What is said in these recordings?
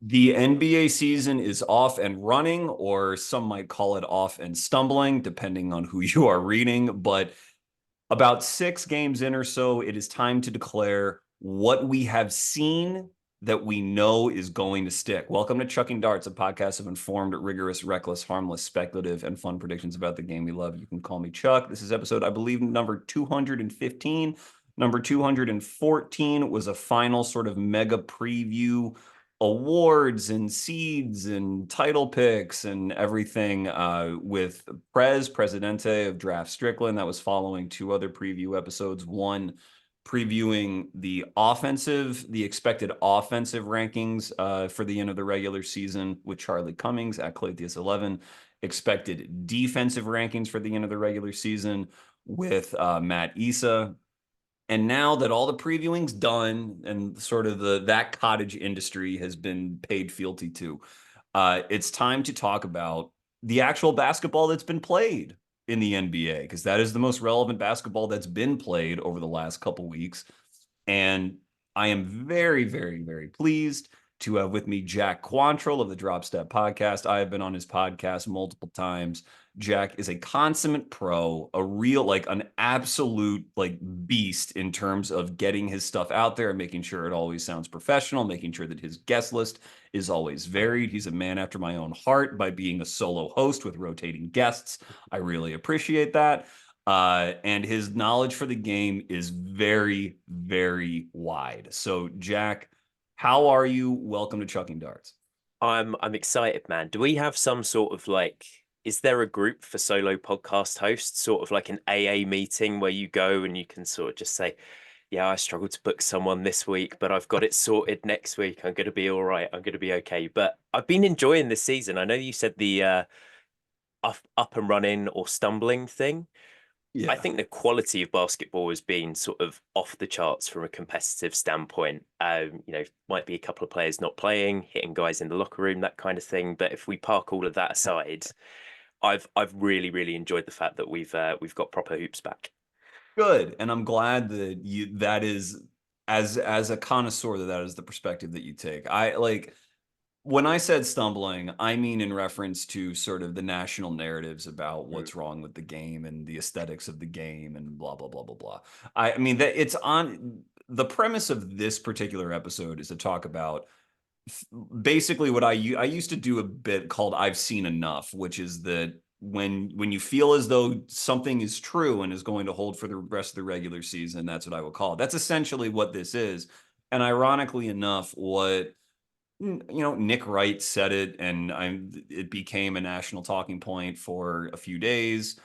The NBA season is off and running, or some might call it off and stumbling, depending on who you are reading. But about 6 games in or so, it is time to declare what we have seen that we know is going to stick. Welcome to Chucking Darts, a podcast of informed, rigorous, reckless, harmless, speculative, and fun predictions about the game we love. You can call me Chuck. This is episode, I believe, number 215. Number 214 was a final sort of mega preview awards and seeds and title picks and everything with Presidente of Draft Strickland. That was following 2 other preview episodes. One previewing the expected offensive rankings for the end of the regular season with Charlie Cummings at Claytheus11. Expected defensive rankings for the end of the regular season with Matt Issa. And now that all the previewing's done and sort of that cottage industry has been paid fealty to, it's time to talk about the actual basketball that's been played in the NBA, because that is the most relevant basketball that's been played over the last couple weeks. And I am very, very, very pleased to have with me Jack Quantrill of the Drop Step podcast. I have been on his podcast multiple times. Jack is a consummate pro, a real, like an absolute like beast in terms of getting his stuff out there and making sure it always sounds professional, making sure that his guest list is always varied. He's a man after my own heart by being a solo host with rotating guests. I really appreciate that. And his knowledge for the game is very, very wide. So, Jack, how are you? Welcome to Chucking Darts. I'm excited, man. Do we have some sort of like, is there a group for solo podcast hosts, sort of like an AA meeting where you go and you can sort of just say, yeah, I struggled to book someone this week, but I've got it sorted next week. I'm going to be all right. I'm going to be okay. But I've been enjoying this season. I know you said the up and running or stumbling thing. I Yeah. think the quality of basketball has been sort of off the charts from a competitive standpoint. Might be a couple of players not playing, hitting guys in the locker room, that kind of thing. But if we park all of that aside, I've really really enjoyed the fact that we've got proper hoops back. Good. And I'm glad that is as a connoisseur that is the perspective that you take. I like when I said stumbling, I mean in reference to sort of the national narratives about Mm. what's wrong with the game and the aesthetics of the game and blah blah blah blah blah. I mean that it's on the premise of this particular episode is to talk about basically what I used to do a bit called I've seen enough, which is that when you feel as though something is true and is going to hold for the rest of the regular season, that's what I will call it. That's essentially what this is. And ironically enough, what Nick Wright said it, and it became a national talking point for a few days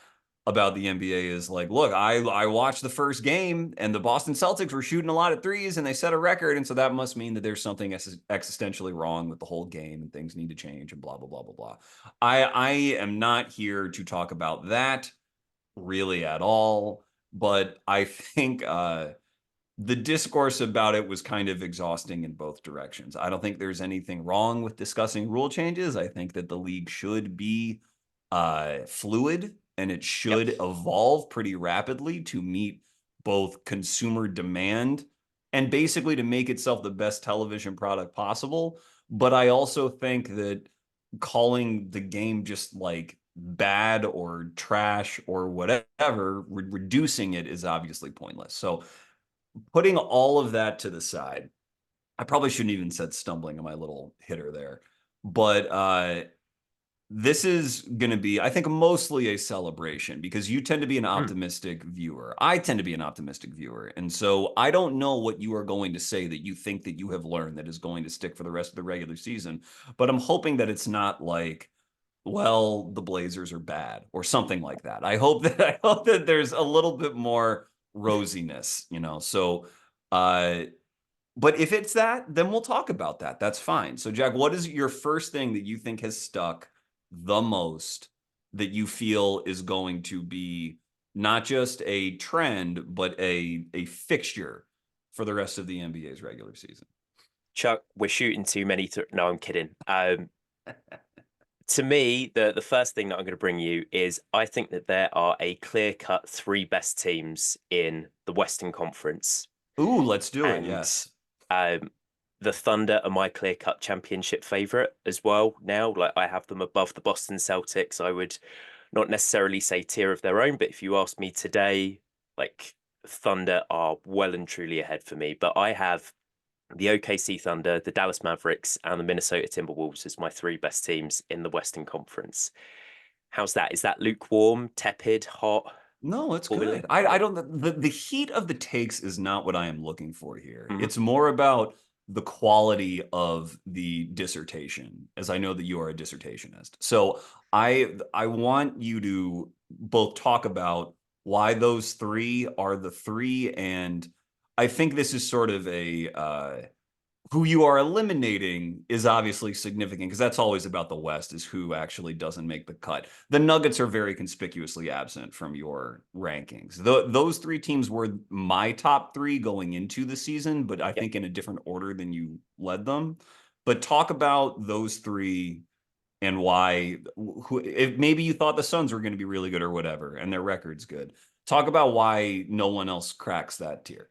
about the NBA is like, look, I watched the first game and the Boston Celtics were shooting a lot of threes and they set a record, and so that must mean that there's something existentially wrong with the whole game and things need to change and blah blah blah blah blah. I am not here to talk about that really at all, but I think the discourse about it was kind of exhausting in both directions. I don't think there's anything wrong with discussing rule changes. I think that the league should be fluid and it Yep. should evolve pretty rapidly to meet both consumer demand and basically to make itself the best television product possible. But I also think that calling the game just like bad or trash or whatever, reducing it is obviously pointless. So putting all of that to the side, I probably shouldn't even said stumbling in my little hitter there, but this is going to be, I think, mostly a celebration because you tend to be an Mm. optimistic viewer. I tend to be an optimistic viewer. And so I don't know what you are going to say that you think that you have learned that is going to stick for the rest of the regular season. But I'm hoping that it's not like, well, the Blazers are bad or something like that. I hope that there's a little bit more rosiness. So but if it's that, then we'll talk about that. That's fine. So, Jack, what is your first thing that you think has stuck the most that you feel is going to be not just a trend, but a fixture for the rest of the NBA's regular season? Chuck, we're shooting too many. No, I'm kidding. To me, the first thing that I'm going to bring you is I think that there are a clear cut three best teams in the Western Conference. Ooh, let's do it. And Yes. um, the Thunder are my clear-cut championship favorite as well now. Like I have them above the Boston Celtics. I would not necessarily say tier of their own, but if you ask me today, like Thunder are well and truly ahead for me. But I have the OKC Thunder, the Dallas Mavericks, and the Minnesota Timberwolves as my three best teams in the Western Conference. How's that? Is that lukewarm, tepid, hot, No, it's boiling? good. I don't the heat of the takes is not what I am looking for here. Mhm. It's more about the quality of the dissertation, as I know that you are a dissertationist. So I want you to both talk about why those three are the three, and I think this is sort of a who you are eliminating is obviously significant because that's always about the West is who actually doesn't make the cut. The Nuggets are very conspicuously absent from your rankings. Those three teams were my top three going into the season, but I Yeah. think in a different order than you led them. But talk about those three and why, if maybe you thought the Suns were going to be really good or whatever, and their record's good. Talk about why no one else cracks that tier.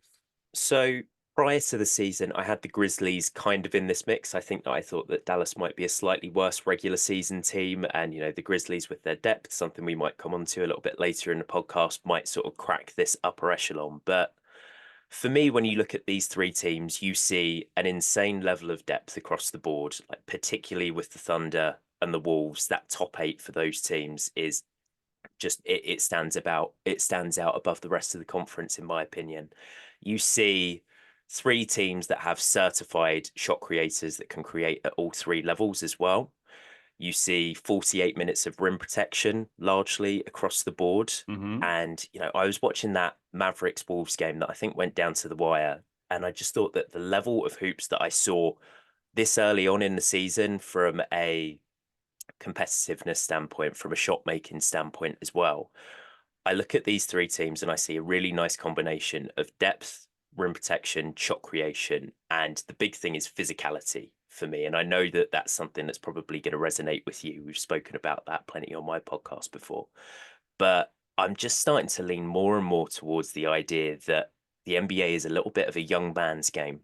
So prior to the season, I had the Grizzlies kind of in this mix. I think that I thought that Dallas might be a slightly worse regular season team. And, the Grizzlies with their depth, something we might come on to a little bit later in the podcast, might sort of crack this upper echelon. But for me, when you look at these three teams, you see an insane level of depth across the board, like particularly with the Thunder and the Wolves. That top eight for those teams is just it stands out above the rest of the conference, in my opinion. You see three teams that have certified shot creators that can create at all three levels as well. You see 48 minutes of rim protection largely across the board. Mm-hmm. And, I was watching that Mavericks Wolves game that I think went down to the wire. And I just thought that the level of hoops that I saw this early on in the season from a competitiveness standpoint, from a shot making standpoint as well, I look at these three teams and I see a really nice combination of depth, rim protection, shot creation, and the big thing is physicality for me. And I know that that's something that's probably going to resonate with you. We've spoken about that plenty on my podcast before, but I'm just starting to lean more and more towards the idea that the NBA is a little bit of a young man's game.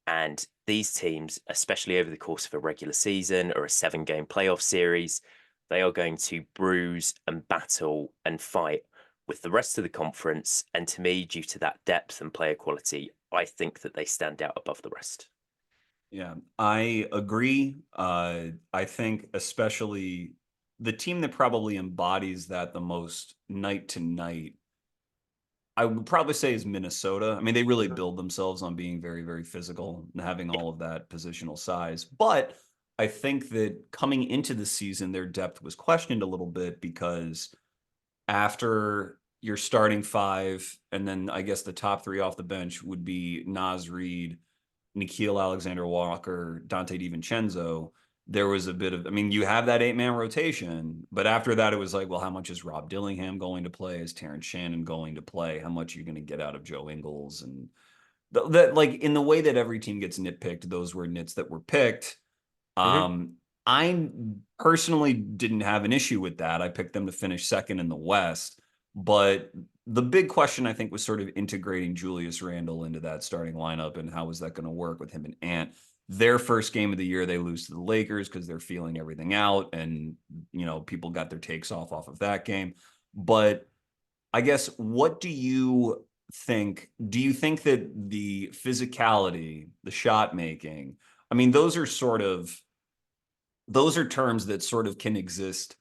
And these teams, especially over the course of a regular season or a 7 game playoff series, they are going to bruise and battle and fight with the rest of the conference. And to me, due to that depth and player quality, I think that they stand out above the rest. Yeah, I agree. I think especially the team that probably embodies that the most night to night, I would probably say is Minnesota. I mean, they really Mhm. build themselves on being very, very physical and having Yeah. all of that positional size. But I think that coming into the season, their depth was questioned a little bit because after your starting five, and then I guess the top three off the bench would be Naz Reid, Nikhil Alexander Walker, Dante DiVincenzo, there was a bit of, I mean, you have that 8-man rotation, but after that, it was like, well, how much is Rob Dillingham going to play? Is Terrence Shannon going to play? How much are you going to get out of Joe Ingles? And that, like, in the way that every team gets nitpicked, those were nits that were picked. Mhm. I personally didn't have an issue with that. I picked them to finish second in the West, but the big question I think was sort of integrating Julius Randle into that starting lineup and how was that going to work with him and Ant. Their first game of the year, they lose to the Lakers because they're feeling everything out, and people got their takes off of that game. But I guess what do you think? Do you think that the physicality, the shot making, I mean, those are terms that sort of can exist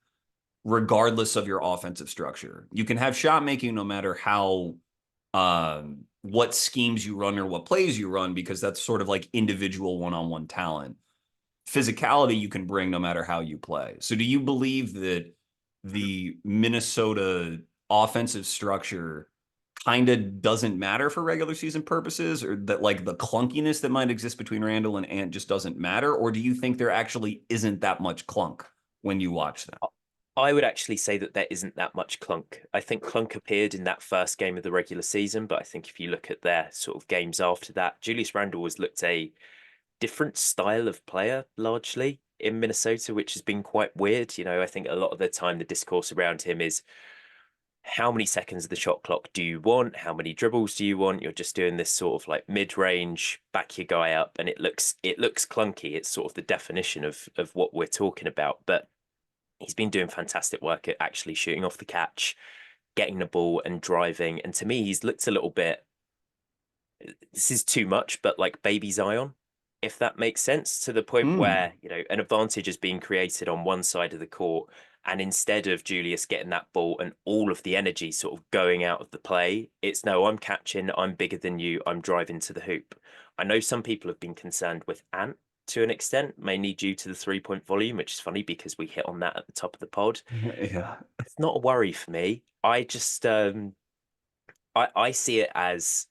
regardless of your offensive structure. You can have shot making no matter how what schemes you run or what plays you run, because that's sort of like individual one-on-one talent. Physicality you can bring no matter how you play. So do you believe that Mhm. the Minnesota offensive structure kind of doesn't matter for regular season purposes, or that like the clunkiness that might exist between Randall and Ant just doesn't matter? Or do you think there actually isn't that much clunk when you watch them? I would actually say that there isn't that much clunk. I think clunk appeared in that first game of the regular season, but I think if you look at their sort of games after that, Julius Randle has looked a different style of player largely in Minnesota, which has been quite weird. I think a lot of the time the discourse around him is how many seconds of the shot clock do you want? How many dribbles do you want? You're just doing this sort of like mid-range, back your guy up, and it looks clunky. It's sort of the definition of what we're talking about. But he's been doing fantastic work at actually shooting off the catch, getting the ball and driving. And to me, he's looked a little bit, this is too much, but like baby Zion, if that makes sense, to the point Mm. where, an advantage is being created on one side of the court. And instead of Julius getting that ball and all of the energy sort of going out of the play, it's no, I'm catching, I'm bigger than you, I'm driving to the hoop. I know some people have been concerned with Ant to an extent, mainly due to the 3-point volume, which is funny because we hit on that at the top of the pod. Yeah. It's not a worry for me. I just I see it as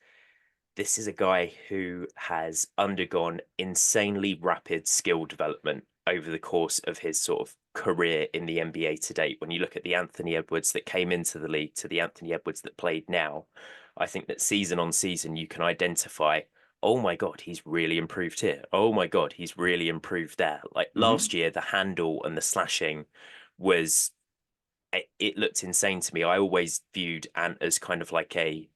this is a guy who has undergone insanely rapid skill development over the course of his sort of career in the NBA to date. When you look at the Anthony Edwards that came into the league to the Anthony Edwards that played now, I think that season on season you can identify, oh my God, he's really improved here. Oh my God, he's really improved there. Like last Hmm. year, the handle and the slashing was it looked insane to me. I always viewed Ant as kind of like a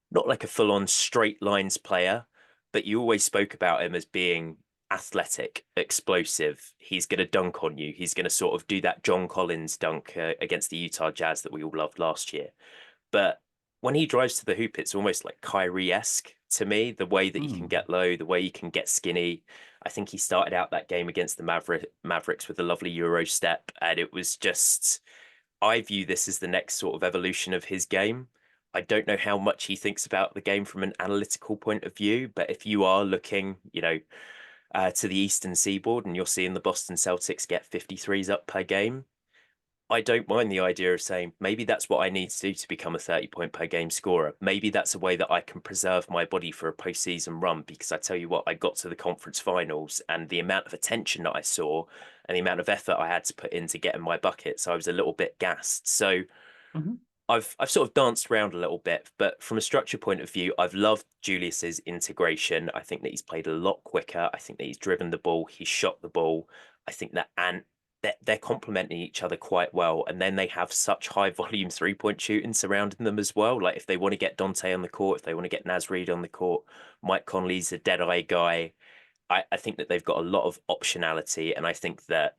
not like a full on straight lines player, but you always spoke about him as being athletic, explosive. He's going to dunk on you. He's going to sort of do that John Collins dunk against the Utah Jazz that we all loved last year. But when he drives to the hoop, it's almost like Kyrie-esque to me, the way that he can Mm. get low, the way he can get skinny. I think he started out that game against the Mavericks with a lovely Euro step, and it was just I view this as the next sort of evolution of his game. I don't know how much he thinks about the game from an analytical point of view, but if you are looking, to the Eastern Seaboard and you're seeing the Boston Celtics get 53s up per game, I don't mind the idea of saying maybe that's what I need to do to become a 30-point per game scorer. Maybe that's a way that I can preserve my body for a postseason run because I tell you what, I got to the conference finals and the amount of attention that I saw and the amount of effort I had to put into getting my buckets, I was a little bit gassed. So Hmm. I've sort of danced around a little bit, but from a structure point of view, I've loved Julius's integration. I think that he's played a lot quicker. I think that he's driven the ball, he's shot the ball. I think that Ant they're complementing each other quite well, and then they have such high volume 3-point shooting surrounding them as well. Like if they want to get Dante on the court, if they want to get Naz Reid on the court, Mike Conley's a dead eye guy. I think that they've got a lot of optionality, and I think that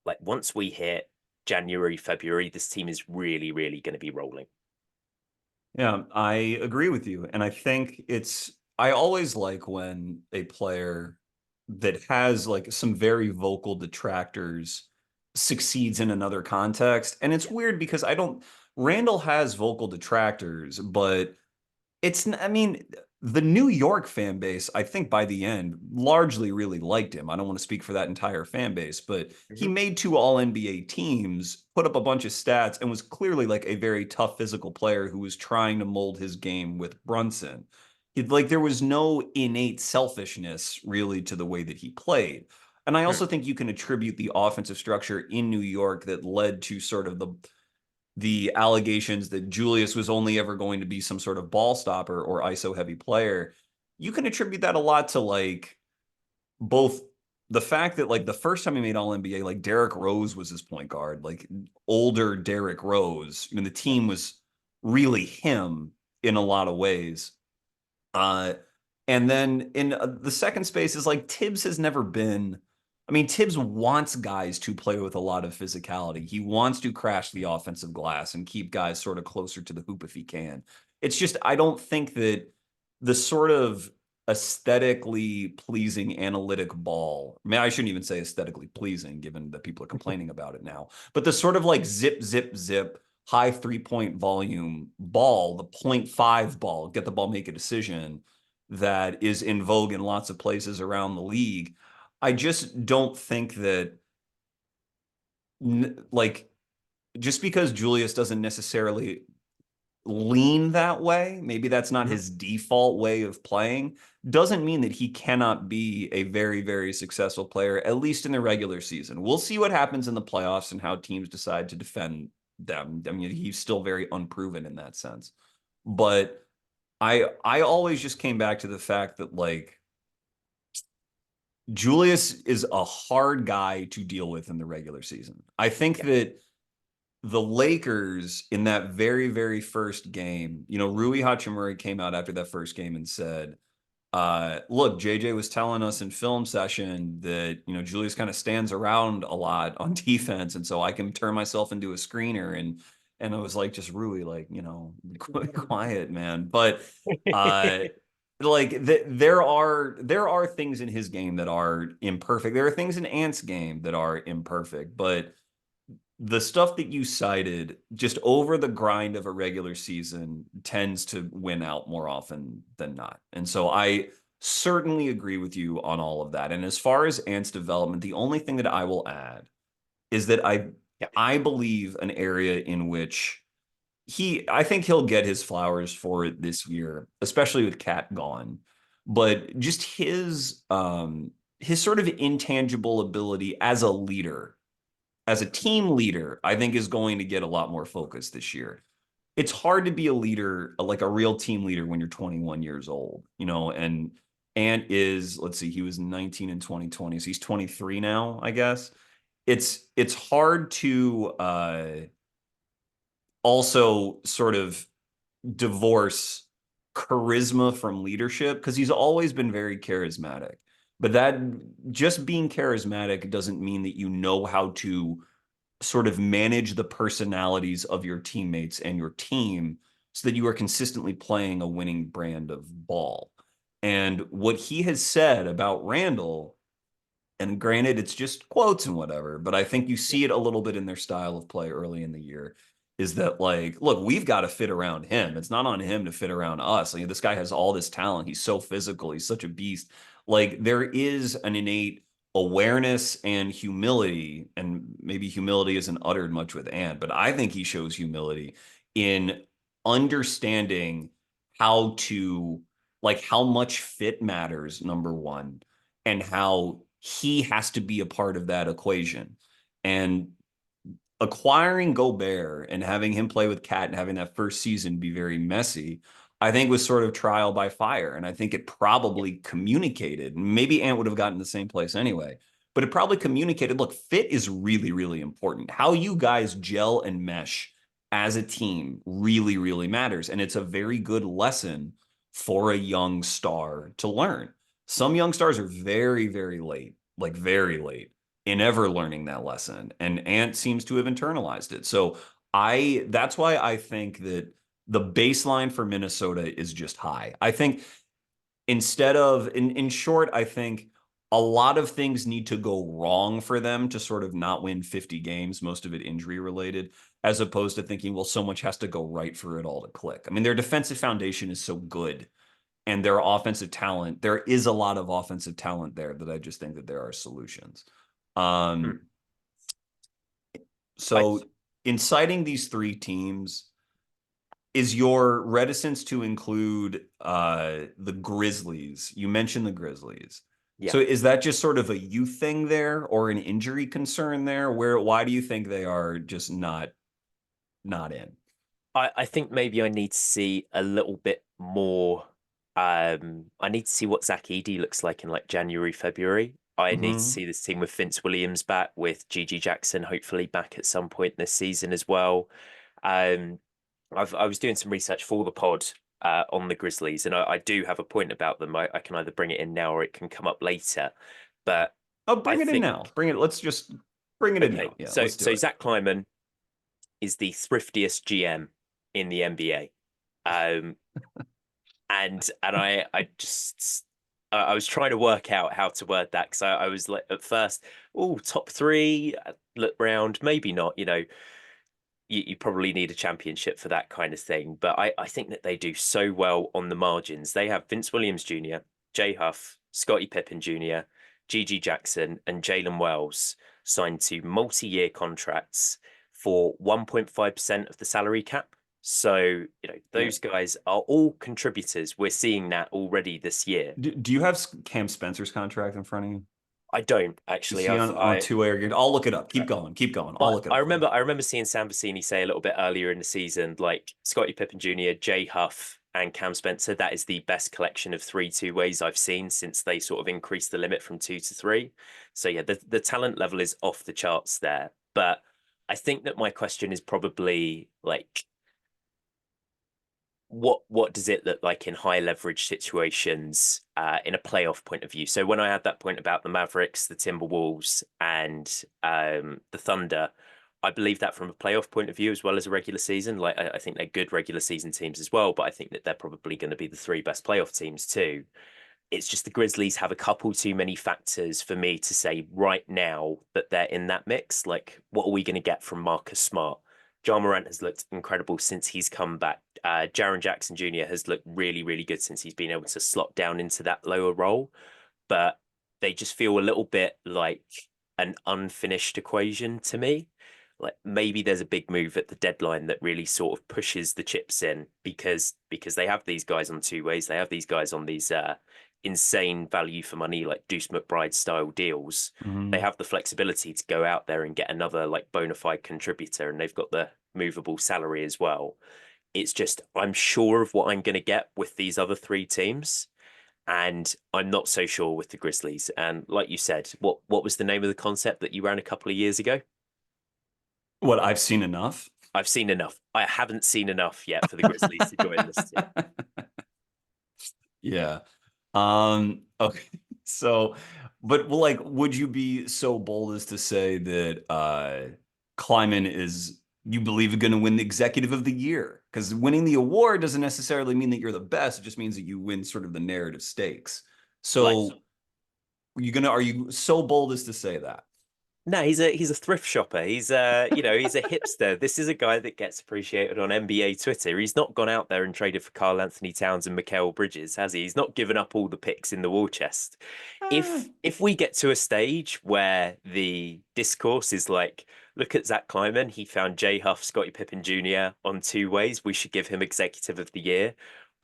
like once we hit January, February, this team is really, really going to be rolling. Yeah, I agree with you. And I think I always like when a player that has like some very vocal detractors succeeds in another context. And it's Yeah. weird because Randall has vocal detractors, but I mean, the New York fan base, I think by the end, largely really liked him. I don't want to speak for that entire fan base, but he Mhm. made two All NBA teams, put up a bunch of stats, and was clearly like a very tough physical player who was trying to mold his game with Brunson. Like there was no innate selfishness really to the way that he played. And I Hmm. also think you can attribute the offensive structure in New York that led to sort of the allegations that Julius was only ever going to be some sort of ball stopper or ISO heavy player. You can attribute that a lot to like both the fact that like the first time he made All NBA, like Derrick Rose was his point guard, like older Derrick Rose. I mean, the Yeah. team was really him in a lot of ways. Uh, and then in the second space is like Tibbs has never been. I mean, Tibbs wants guys to play with a lot of physicality. He wants to crash the offensive glass and keep guys sort of closer to the hoop if he can. It's just, I don't think that the sort of aesthetically pleasing analytic ball, I mean, I shouldn't even say aesthetically pleasing, given that people are complaining about it now, but the sort of like zip, zip, zip, high 3-point volume ball, the .5 ball, get the ball, make a decision that is in vogue in lots of places around the league. I just don't think that like just because Julius doesn't necessarily lean that way, maybe that's not Mhm. his default way of playing, doesn't mean that he cannot be a very, very successful player, at least in the regular season. We'll see what happens in the playoffs and how teams decide to defend them. I mean, he's still very unproven in that sense. But I always just came back to the fact that like Julius is a hard guy to deal with in the regular season. I think Yeah. that the Lakers in that very, very first game, Rui Hachimura came out after that first game and said, look, JJ was telling us in film session that, Julius kind of stands around a lot on defense. And so I can turn myself into a screener. And I was like, just Rui, like, quiet, man. But, uh, there are things in his game that are imperfect. There are things in Ant's game that are imperfect, but the stuff that you cited just over the grind of a regular season tends to win out more often than not. And so I certainly agree with you on all of that. And as far as Ant's development, the only thing that I will add is that I Yeah. I believe an area in which I think he'll get his flowers for it this year, especially with Cat gone. But just his sort of intangible ability as a leader, as a team leader, I think is going to get a lot more focus this year. It's hard to be a leader, like a real team leader, when you're 21 years old, and Ant is, let's see, he was 19 in 2020, so he's 23 now, I guess. It's hard to also sort of divorce charisma from leadership, because he's always been very charismatic. But that, just being charismatic doesn't mean that you know how to sort of manage the personalities of your teammates and your team so that you are consistently playing a winning brand of ball. And what he has said about Randall, and granted, it's just quotes and whatever, but I think you see it a little bit in their style of play early in the year, is that, like, look, we've got to fit around him. It's not on him to fit around us. Like, this guy has all this talent. He's so physical. He's such a beast. Like, there is an innate awareness and humility, and maybe humility isn't uttered much with Ant, but I think he shows humility in understanding how to, like, how much fit matters, number one, and how he has to be a part of that equation. And acquiring Gobert and having him play with Cat and having that first season be very messy, I think was sort of trial by fire. And I think it probably communicated, maybe Ant would have gotten the same place anyway, but it probably communicated, look, fit is really, really important. How you guys gel and mesh as a team really, really matters. And it's a very good lesson for a young star to learn. Some young stars are very, very late, like very late in ever learning that lesson. And Ant seems to have internalized it. So that's why I think that the baseline for Minnesota is just high. I think instead of, in short, I think a lot of things need to go wrong for them to sort of not win 50 games, most of it injury related, as opposed to thinking, well, so much has to go right for it all to click. I mean, their defensive foundation is so good, and their offensive talent, there is a lot of offensive talent there, that I just think that there are solutions. Hmm. I So in citing these three teams, is your reticence to include the Grizzlies? You mentioned the Grizzlies. yeah. So is that just sort of a youth thing there, or an injury concern there? Why do you think they are just not in? I think maybe I need to see a little bit more. I need to see what Zach Edey looks like in like January, February. I need to Mm-hmm. see this team with Vince Williams back, with Gigi Jackson hopefully back at some point this season as well. Um, I was doing some research for the pod on the Grizzlies, and I do have a point about them. I can either bring it in now or it can come up later. But Oh, I bring it in think now. Bring it. Let's just bring it in okay, now. Yeah, so let's do so it. Zach Kleiman is the thriftiest GM in the NBA. Um, and I just I was trying to work out how to word that, because I was like at first, oh, top three, look round, maybe not. You probably need a championship for that kind of thing. But I think that they do so well on the margins. They have Vince Williams Jr., Jay Huff, Scottie Pippen Jr., Gigi Jackson, and Jalen Wells signed to multi-year contracts for 1.5% of the salary cap. So, Yeah. those guys are all contributors. We're seeing that already this year. Do you have Cam Spencer's contract in front of you? I don't Is actually. he I've on I two-way? I'll look it up. Keep going. Keep going. I'll But look it I up for you. remember I remember seeing Sam Vecini say a little bit earlier in the season, like Scottie Pippen Jr., Jay Huff, and Cam Spencer, that is the best collection of three two-ways I've seen since they sort of increased the limit from two to three. So yeah, the talent level is off the charts there. But I think that my question is probably like, what does it look like in high leverage situations in a playoff point of view? So when I had that point about the Mavericks, the Timberwolves, and the Thunder, I believe that from a playoff point of view as well as a regular season. Like I think they're good regular season teams as well, but I think that they're probably going to be the three best playoff teams too. It's just the Grizzlies have a couple too many factors for me to say right now that they're in that mix. Like, what are we going to get from Marcus Smart? John Morant has looked incredible since he's come back. Jaren Jackson Jr. has looked really, really good since he's been able to slot down into that lower role. But they just feel a little bit like an unfinished equation to me. Like maybe there's a big move at the deadline that really sort of pushes the chips in because they have these guys on two ways. They have these guys on these insane value for money, like Deuce McBride style deals. They Mhm. have the flexibility to go out there and get another like bona fide contributor, and they've got the movable salary as well. It's just I'm sure of what I'm going to get with these other three teams, and I'm not so sure with the Grizzlies. And like you said, what was the name of the concept that you ran a couple of years ago? What, I've seen enough? I've seen enough. I haven't seen enough yet for the Grizzlies to join this team. Yeah. Okay. So, but well, like, would you be so bold as to say that Kleiman is, you believe, going to win the executive of the year? Because winning the award doesn't necessarily mean that you're the best. It just means that you win sort of the narrative stakes. Like So, are you so bold as to say that? no, he's a thrift shopper. He's he's a hipster. This is a guy that gets appreciated on NBA Twitter. He's not gone out there and traded for Carl Anthony Towns and Mikal Bridges, has he? He's not given up all the picks in the war chest. Eh, If we get to a stage where the discourse is like, look at Zach Kleiman, he found Jay Huff, Scottie Pippen Jr. on two ways. We should give him executive of the year.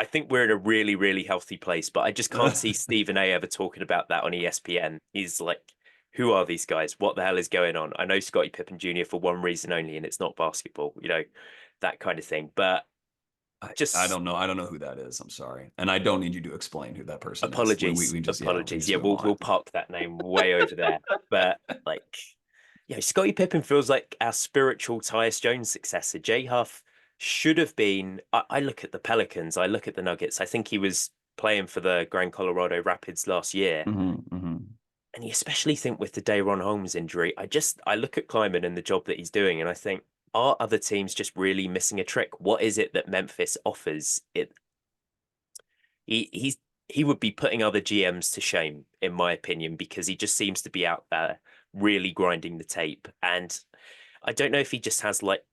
I think we're in a really, really healthy place, but I just can't see Stephen A ever talking about that on ESPN. He's like, who are these guys? What the hell is going on? I know Scottie Pippen Jr. for one reason only, and it's not basketball, that kind of thing. But I just don't know. I don't know who that is. I'm sorry, and I don't need you to explain who that person is. apologies, We just, yeah, we apologies. just Yeah, move on. we'll park that name way over there. But like, Scottie Pippen feels like our spiritual Tyus Jones successor. Jay Huff should have been. I look at the Pelicans. I look at the Nuggets. I think he was playing for the Grand Colorado Rapids last year. And you especially think with the Dayron Holmes injury, I look at Kleiman and the job that he's doing, and I think, are other teams just really missing a trick? What is it that Memphis offers? He would be putting other GMs to shame, in my opinion, because he just seems to be out there really grinding the tape. And I don't know if he just has like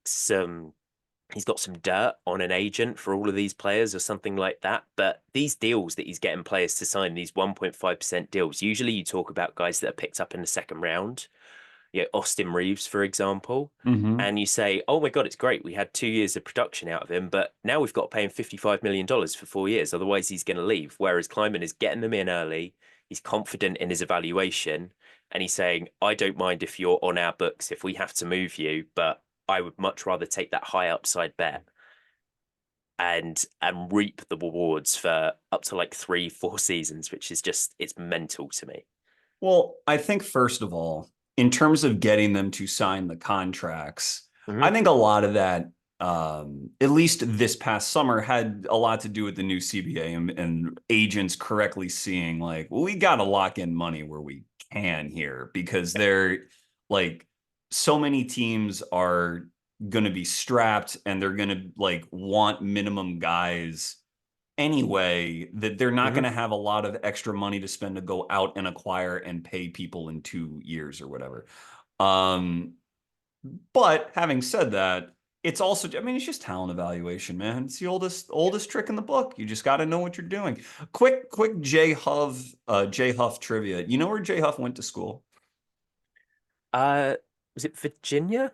he's got some dirt on an agent for all of these players or something like that. But these deals that he's getting players to sign, these 1.5% deals, usually you talk about guys that are picked up in the second round. Austin Reeves, for example. Hmm. And you say, oh my God, it's great. We had 2 years of production out of him, but now we've got to pay him $55 million for 4 years. Otherwise, he's going to leave. Whereas Kleiman is getting them in early. He's confident in his evaluation. And he's saying, I don't mind if you're on our books, if we have to move you, but I would much rather take that high upside bet and reap the rewards for up to like 3, 4 seasons, which is just it's mental to me. Well, I think first of all, in terms of getting them to sign the contracts, I Mm-hmm. think a lot of that, at least this past summer, had a lot to do with the new CBA and agents correctly seeing like, well, we got to lock in money where we can here because they're like so many teams are going to be strapped and they're going to like want minimum guys anyway, that they're not going Mm-hmm. to have a lot of extra money to spend to go out and acquire and pay people in 2 years or whatever. Um, but having said that, it's also, I mean, it's just talent evaluation, man. It's the oldest trick in the book. You just got to know what you're doing. Quick Jay Huff trivia. You know where Jay Huff went to school? Uh, was it Virginia?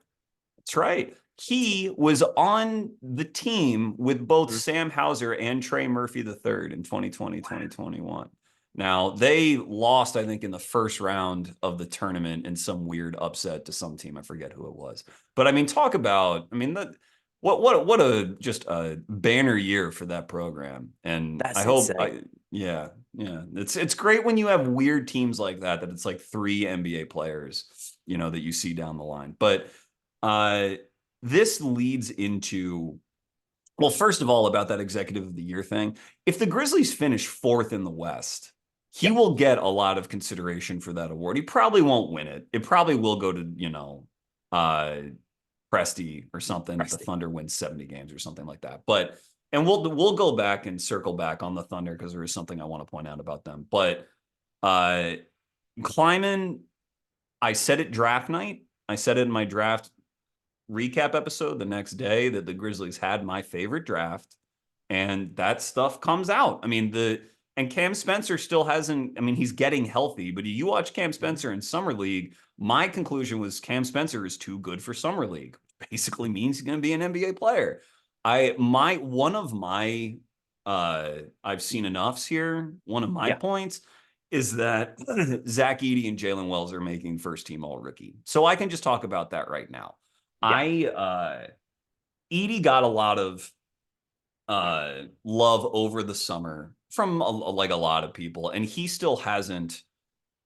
That's right. He was on the team with both Mm. Sam Hauser and Trey Murphy III in 2020, 2021. Now, they lost, I think, in the first round of the tournament in some weird upset to some team. I forget who it was. But I mean, talk about, I mean, what a just a banner year for that program. And I That's hope insane. yeah, yeah. It's great when you have weird teams like that it's like three NBA players, that you see down the line. But Uh, this leads into, well, first of all, about that executive of the year thing. If the Grizzlies finish fourth in the West, he Yeah, will get a lot of consideration for that award. He probably won't win it. It probably will go to, uh, Presti or something if the Presti. Thunder wins 70 games or something like that. But and we'll go back and circle back on the Thunder because there is something I want to point out about them. But uh Kleiman, I said it draft night. I said it in my draft recap episode the next day that the Grizzlies had my favorite draft, and that stuff comes out. I mean, and Cam Spencer still hasn't, I mean, he's getting healthy, but you watch Cam Mhm. Spencer in Summer League, my conclusion was Cam Spencer is too good for Summer League. Basically means he's going to be an NBA player. One of my I've seen enoughs here. One of my Yeah, points is that Zach Edey and Jalen Wells are making first team all rookie. So I can just talk about that right now. yeah. Edie got a lot of love over the summer from like a lot of people, and he still hasn't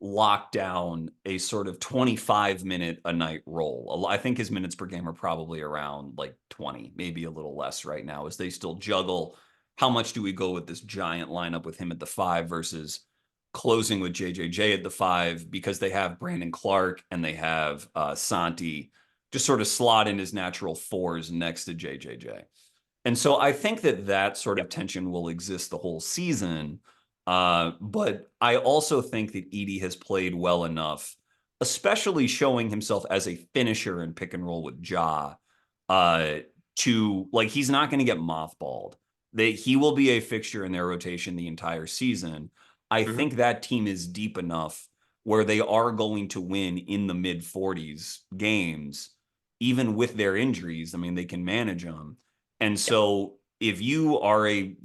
locked down a sort of 25-minute a night role. I think his minutes per game are probably around like 20, maybe a little less right now, as they still juggle how much do we go with this giant lineup with him at the five versus closing with JJJ at the five, because they have Brandon Clark and they have Santi just sort of slot in his natural fours next to JJJ. And so I think that that sort Yeah. of tension will exist the whole season. But I also think that Edie has played well enough, especially showing himself as a finisher in pick and roll with Ja, uh, to like he's not going to get mothballed. He will be a fixture in their rotation the entire season. I Mhm. think that team is deep enough where they are going to win in the mid 40s games, even with their injuries. I mean, they can manage them. And Yeah. so if you are a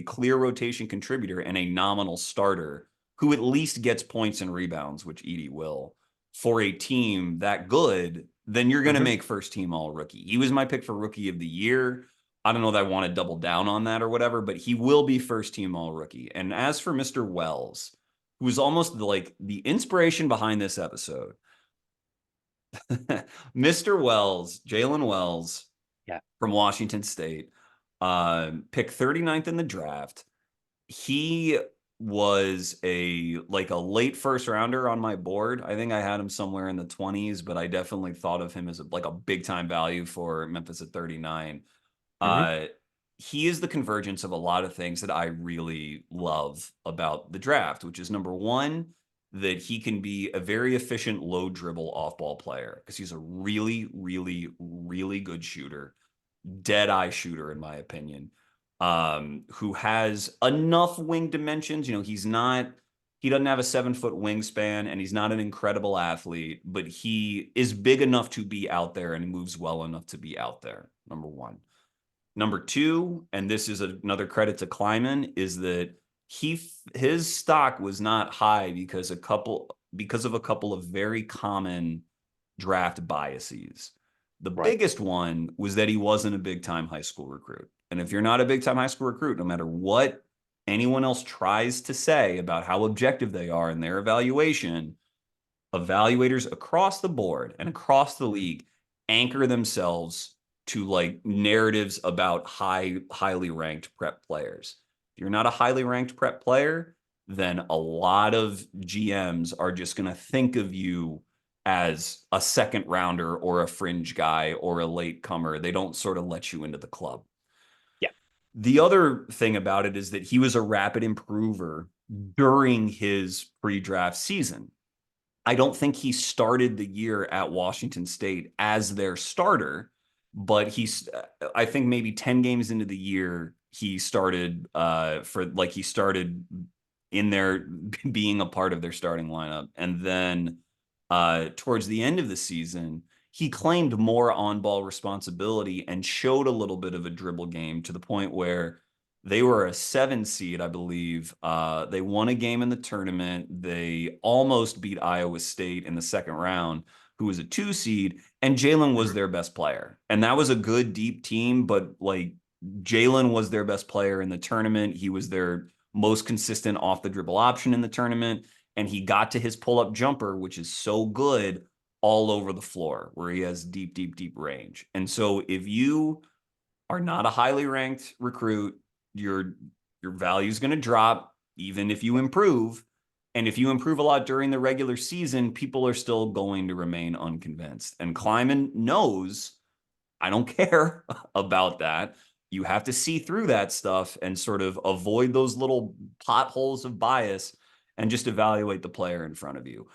clear rotation contributor and a nominal starter who at least gets points and rebounds, which Edie will, for a team that good, then you're going to Mhm. make first team all rookie. He was my pick for rookie of the year. I don't know that I want to double down on that or whatever, but he will be first team all rookie. And as for Mr. Wells, who's almost like the inspiration behind this episode, Mr. Wells, Jalen Wells Yeah. from Washington State, picked 39th in the draft. He was a late first rounder on my board. I think I had him somewhere in the 20s, but I definitely thought of him as like a big time value for Memphis at 39. Mhm. Uh, he is the convergence of a lot of things that I really love about the draft, which is number one, that he can be a very efficient low dribble off ball player because he's a really, really, really good shooter, dead eye shooter, in my opinion, who has enough wing dimensions. He doesn't have a 7 foot wingspan and he's not an incredible athlete, but he is big enough to be out there and moves well enough to be out there. Number one. Number two, and this is another credit to Kleiman, is that his stock was not high because of a couple of very common draft biases. The Right. biggest one was that he wasn't a big time high school recruit. And if you're not a big time high school recruit, no matter what anyone else tries to say about how objective they are in their evaluation, evaluators across the board and across the league anchor themselves to like narratives about highly ranked prep players. If you're not a highly ranked prep player, then a lot of GMs are just going to think of you as a second rounder or a fringe guy or a late comer. They don't sort of let you into the club. Yeah. The other thing about it is that he was a rapid improver during his pre-draft season. I don't think he started the year at Washington State as their starter, but I think maybe 10 games into the year, he started he started in there being a part of their starting lineup. And then towards the end of the season, he claimed more on ball responsibility and showed a little bit of a dribble game to the point where they were a 7 seed, I believe. They won a game in the tournament. They almost beat Iowa State in the second round, who was a 2 seed, and Jalen was Mhm. their best player. And that was a good, deep team, but like Jalen was their best player in the tournament. He was their most consistent off the dribble option in the tournament. And he got to his pull up jumper, which is so good all over the floor where he has deep, deep, deep range. And so if you are not a highly ranked recruit, your value is going to drop even if you improve. And if you improve a lot during the regular season, people are still going to remain unconvinced. And Kleiman knows, I don't care about that. You have to see through that stuff and sort of avoid those little potholes of bias and just evaluate the player in front of you.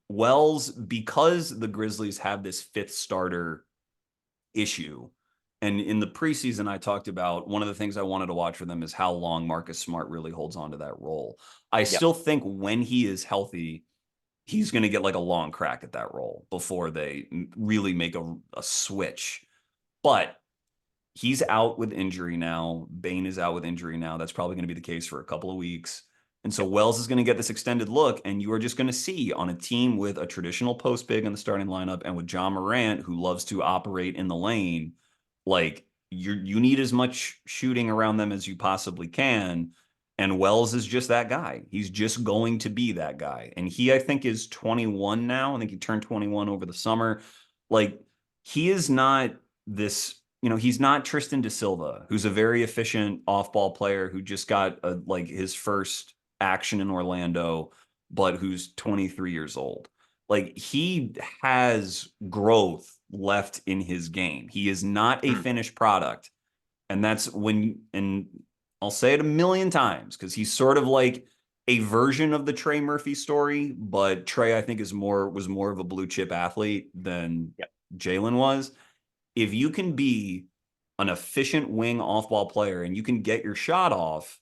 Wells, because the Grizzlies have this fifth starter issue, and in the preseason, I talked about one of the things I wanted to watch for them is how long Marcus Smart really holds on to that role. I Yeah. still think when he is healthy, he's going to get like a long crack at that role before they really make a switch. But he's out with injury now. Bane is out with injury now. That's probably going to be the case for a couple of weeks. And so Wells is going to get this extended look, and you are just going to see on a team with a traditional post big in the starting lineup and with John Morant, who loves to operate in the lane, like you need as much shooting around them as you possibly can. And Wells is just that guy. He's just going to be that guy. And he, I think, is 21 now. I think he turned 21 over the summer. Like, he is not this, he's not Tristan da Silva, who's a very efficient off-ball player who just got like his first action in Orlando, but who's 23 years old. Like, he has growth left in his game. He is not a finished product. And that's and I'll say it a million times because he's sort of like a version of the Trey Murphy story, but Trey, I think, was more of a blue chip athlete than JAYLEN was. If you can be an efficient wing off ball player and you can get your shot off,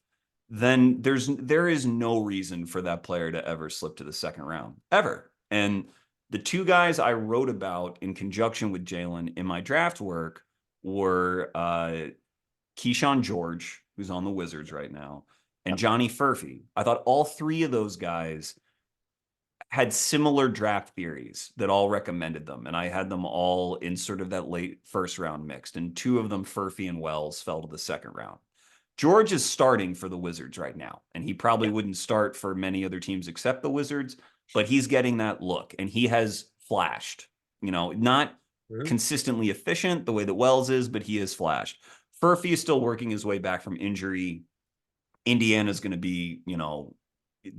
then there is no reason for that player to ever slip to the second round, ever. And the two guys I wrote about in conjunction with JAYLEN in my draft work were Keyshawn George, who's on the Wizards right now, and Johnny Furphy. I thought all three of those guys had similar draft theories that all recommended them. And I had them all in sort of that late first round mixed. And two of them, Furphy and Wells, fell to the second round. George is starting for the Wizards right now. And he probably wouldn't start for many other teams except the Wizards, but he's getting that look. And he has flashed, not consistently efficient the way that Wells is, but he has flashed. Furphy is still working his way back from injury. Indiana's going to be,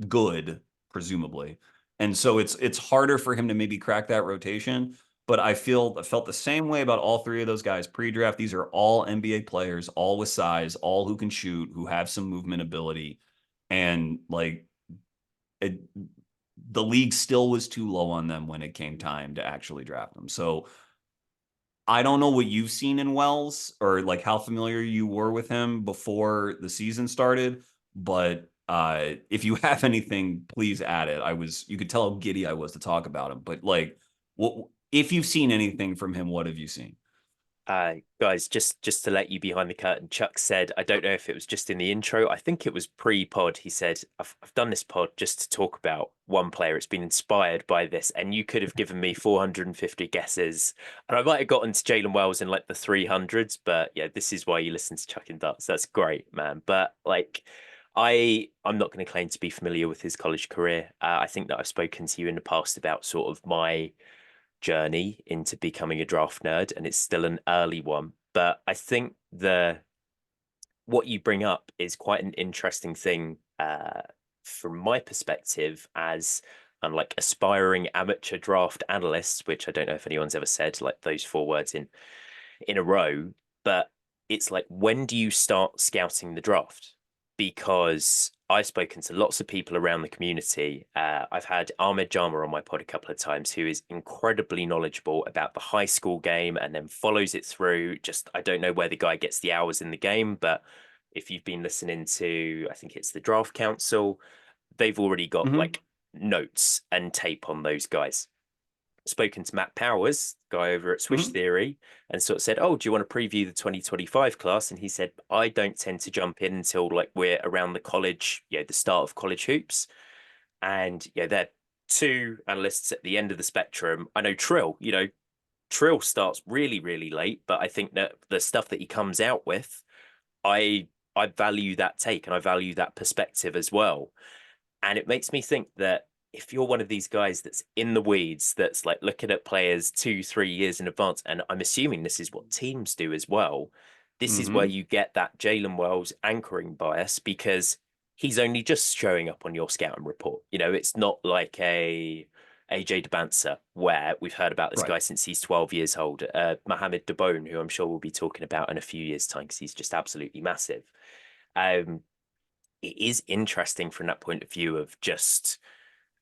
good, presumably. And so it's harder for him to maybe crack that rotation. But I felt the same way about all three of those guys pre-draft. These are all NBA players, all with size, all who can shoot, who have some movement ability. And like the league still was too low on them when it came time to actually draft them. So I don't know what you've seen in Wells or like how familiar you were with him before the season started, but if you have anything, please add it. You could tell how giddy I was to talk about him, but like, if you've seen anything from him, what have you seen? Guys, just to let you behind the curtain, Chuck said, I don't know if it was just in the intro, I think it was pre-pod. He said, I've done this pod just to talk about one player. It's been inspired by this, and you could have given me 450 guesses, and I might have gotten to Jalen Wells in like the 300s. But yeah, this is why you listen to Chuck and Darts. That's great, man. But like, I'm not going to claim to be familiar with his college career. I think that I've spoken to you in the past about sort of my journey into becoming a draft nerd, and it's still an early one. But I think what you bring up is quite an interesting thing from my perspective as like aspiring amateur draft analysts, which I don't know if anyone's ever said like those four words in a row. But it's like, when do you start scouting the draft? Because I've spoken to lots of people around the community. I've had Ahmed Jama on my pod a couple of times, who is incredibly knowledgeable about the high school game and then follows it through. Just, I don't know where the guy gets the hours in the game, but if you've been listening to, I think it's the Draft Council, they've already got like notes and tape on those guys. Spoken to Matt Powers, guy over at Swish Theory, and sort of said, "Oh, do you want to preview the 2025 class?" And he said, "I don't tend to jump in until like we're around the college, the start of college hoops." And they're two analysts at the end of the spectrum. I know Trill starts really, really late, but I think that the stuff that he comes out with, I value that take and I value that perspective as well. And it makes me think that if you're one of these guys that's in the weeds, that's like looking at players 2, 3 years in advance, and I'm assuming this is what teams do as well, this is where Hmm. you get that Jalen Wells anchoring bias because he's only just showing up on your scouting report. You know, it's not like a AJ DeBancer, where we've heard about this Right. guy since he's 12 years old, Mohamed Dabone, who I'm sure we'll be talking about in a few years' time because he's just absolutely massive. Um, it is interesting from that point of view of just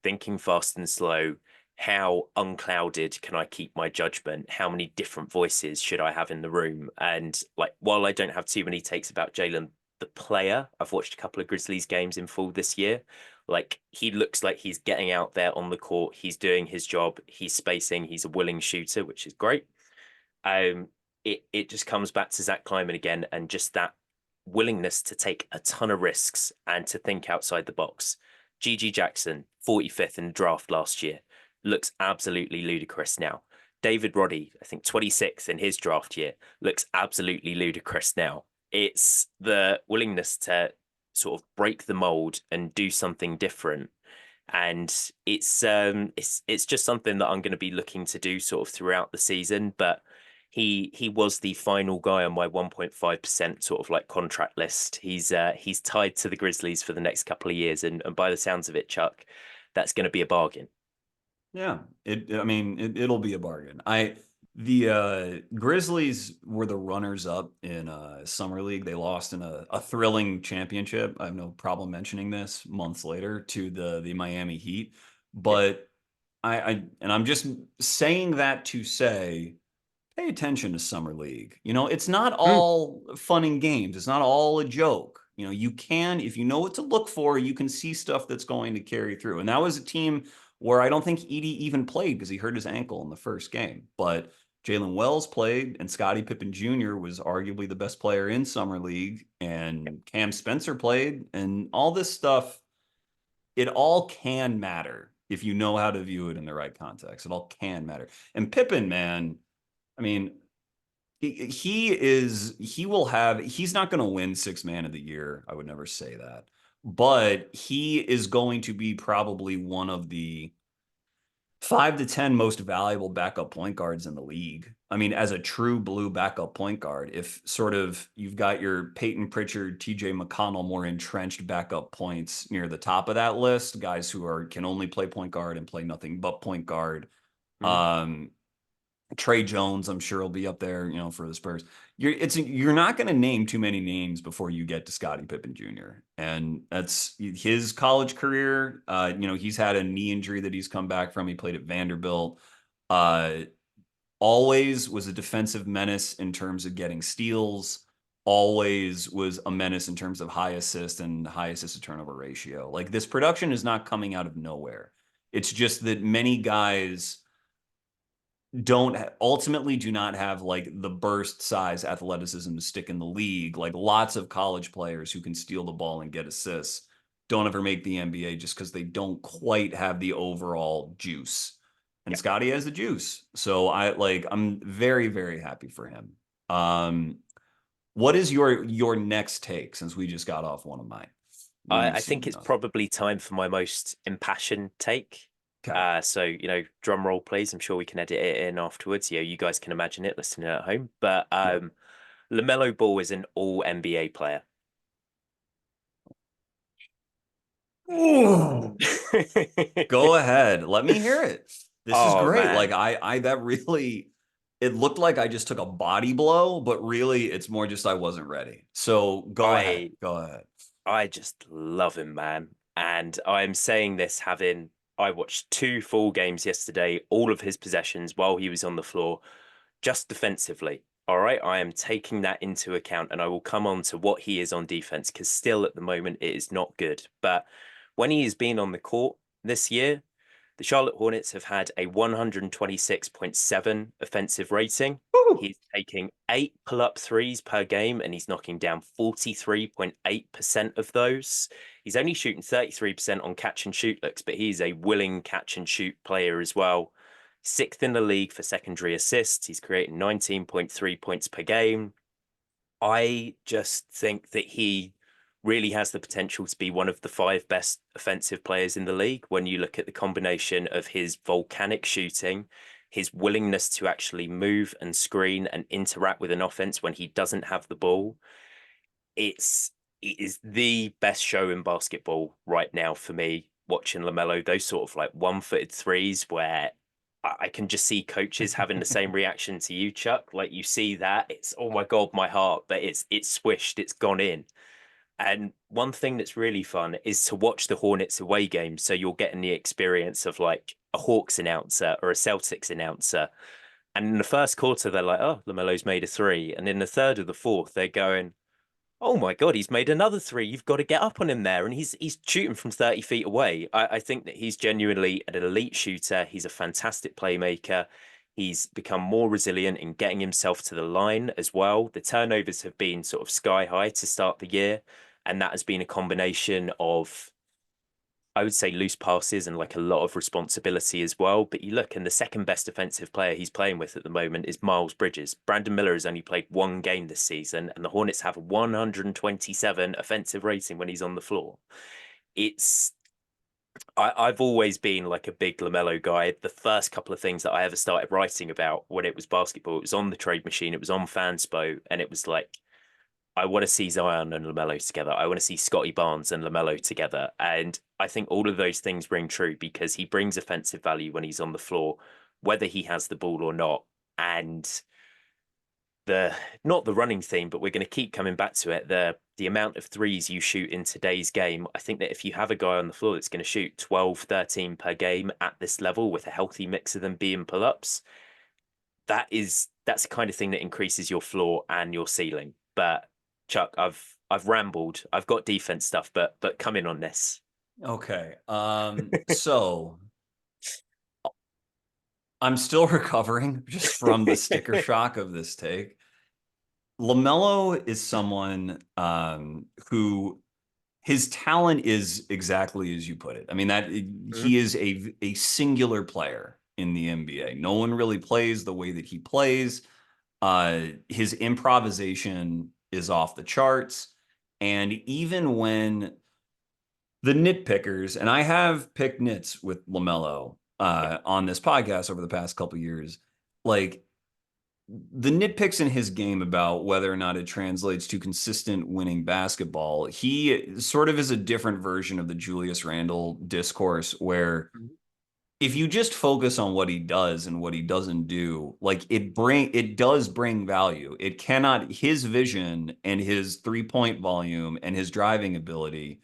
thinking fast and slow. How unclouded can I keep my judgment? How many different voices should I have in the room? And like, while I don't have too many takes about Jalen, the player, I've watched a couple of Grizzlies games in full this year. Like, he looks like he's getting out there on the court. He's doing his job. He's spacing. He's a willing shooter, which is great. Um, it just comes back to Zach Kleiman again, and just that willingness to take a ton of risks and to think outside the box. GG Jackson, 45th in the draft last year, looks absolutely ludicrous now. David Roddy, I think 26th in his draft year, looks absolutely ludicrous now. It's the willingness to sort of break the mold and do something different. And it's just something that I'm going to be looking to do sort of throughout the season. But he was the final guy on my 1.5% sort of like contract list. He's tied to the Grizzlies for the next couple of years, and by the sounds of it, Chuck, that's going to be a bargain. Yeah, I mean, it'll be a bargain. The Grizzlies were the runners up in summer league. They lost in a thrilling championship. I have no problem mentioning this months later to the Miami Heat. Yeah. But and I'm just saying that to say, pay attention to summer league. You know, it's not Mm. all fun and games. It's not all a joke. You know, you can, if you know what to look for, you can see stuff that's going to carry through. And that was a team where I don't think Edie even played because he hurt his ankle in the first game. But Jalen Wells played, and Scottie Pippen Jr. was arguably the best player in summer league, and Cam Spencer played, and all this stuff. It all can matter if you know how to view it in the right context. It all can matter. And Pippen, man, I mean, he's not going to win six man of the year. I would never say that, but he is going to be probably one of the 5 to 10 most valuable backup point guards in the league. I mean, as a true blue backup point guard, if sort of you've got your Peyton Pritchard, TJ McConnell, more entrenched backup points near the top of that list, guys who can only play point guard and play nothing but point guard. Mm. Um, Trey Jones, I'm sure, will be up there, you know, for the Spurs. You're not going to name too many names before you get to Scottie Pippen Jr. And that's his college career. You know, he's had a knee injury that he's come back from. He played at Vanderbilt. Uh, Always was a defensive menace in terms of getting steals. Always was a menace in terms of high assist and high assist to turnover ratio. Like, this production is not coming out of nowhere. It's just that many guys don't ultimately do not have like the burst size athleticism to stick in the league. Like, lots of college players who can steal the ball and get assists don't ever make the NBA just because they don't quite have the overall juice. And Yeah. Scotty has the juice. So I'm very, very happy for him. What is your next take, since we just got off one of mine? What do you I see? think it's probably time for my most impassioned take. Okay. So, drum roll, please. I'm sure we can edit it in afterwards. You guys can imagine it listening at home. But Yep. Lamelo Ball is an all NBA player. Ooh. Go ahead. Let me hear it. This is Oh great. Like, man, that really, it looked like I just took a body blow, but really it's more just I wasn't ready. So go ahead. I Go ahead. I just love him, man. And I'm saying this having I watched 2 full games yesterday, all of his possessions while he was on the floor, just defensively. All right, I am taking that into account, and I will come on to what he is on defense because still at the moment it is not good. But when he has been on the court this year, the Charlotte Hornets have had a 126.7 offensive rating. Woo! He's taking 8 pull-up threes per game, and he's knocking down 43.8% of those. He's only shooting 33% on catch and shoot looks, but he's a willing catch and shoot player as well. Sixth in the league for secondary assists. He's creating 19.3 points per game. I just think that he really has the potential to be one of the 5 best offensive players in the league when you look at the combination of his volcanic shooting, his willingness to actually move and screen and interact with an offense when he doesn't have the ball. It is the best show in basketball right now for me, watching Lamelo, those sort of like one-footed threes where I can just see coaches having the same reaction to you, Chuck. Like you see that, it's oh my God, my heart, but it's swished, it's gone in. And one thing that's really fun is to watch the Hornets away games. So you're getting the experience of like a Hawks announcer or a Celtics announcer. And in the first quarter, they're like, oh, LaMelo's made a three. And in the third or the fourth, they're going, oh my God, he's made another three. You've got to get up on him there. And he's shooting from 30 feet away. I think that he's genuinely an elite shooter. He's a fantastic playmaker. He's become more resilient in getting himself to the line as well. The turnovers have been sort of sky high to start the year. And that has been a combination of, I would say, loose passes and like a lot of responsibility as well. But you look, and the second best offensive player he's playing with at the moment is Miles Bridges. Brandon Miller has only played 1 game this season, and the Hornets have a 127 offensive rating when he's on the floor. It's I've always been like a big LaMelo guy. The first couple of things that I ever started writing about when it was basketball, it was on the trade machine, it was on Fanspo, and it was like, I want to see Zion and LaMelo together. I want to see Scotty Barnes and LaMelo together. And I think all of those things ring true because he brings offensive value when he's on the floor, whether he has the ball or not. And the not the running theme, but we're going to keep coming back to it. The amount of threes you shoot in today's game, I think that if you have a guy on the floor that's going to shoot 12, 13 per game at this level with a healthy mix of them being pull-ups, that's the kind of thing that increases your floor and your ceiling. But Chuck, I've rambled. I've got defense stuff, but come in on this. Okay. So I'm still recovering just from the sticker shock of this take. LaMelo is someone who his talent is exactly as you put it. I mean, that he is a singular player in the NBA. No one really plays the way that he plays. His improvisation is off the charts. And even when the nitpickers, and I have picked nits with LaMelo on this podcast over the past couple of years, like the nitpicks in his game about whether or not it translates to consistent winning basketball, he sort of is a different version of the Julius Randle discourse where if you just focus on what he does and what he doesn't do, like it does bring value. It cannot, his vision and his 3-point volume and his driving ability,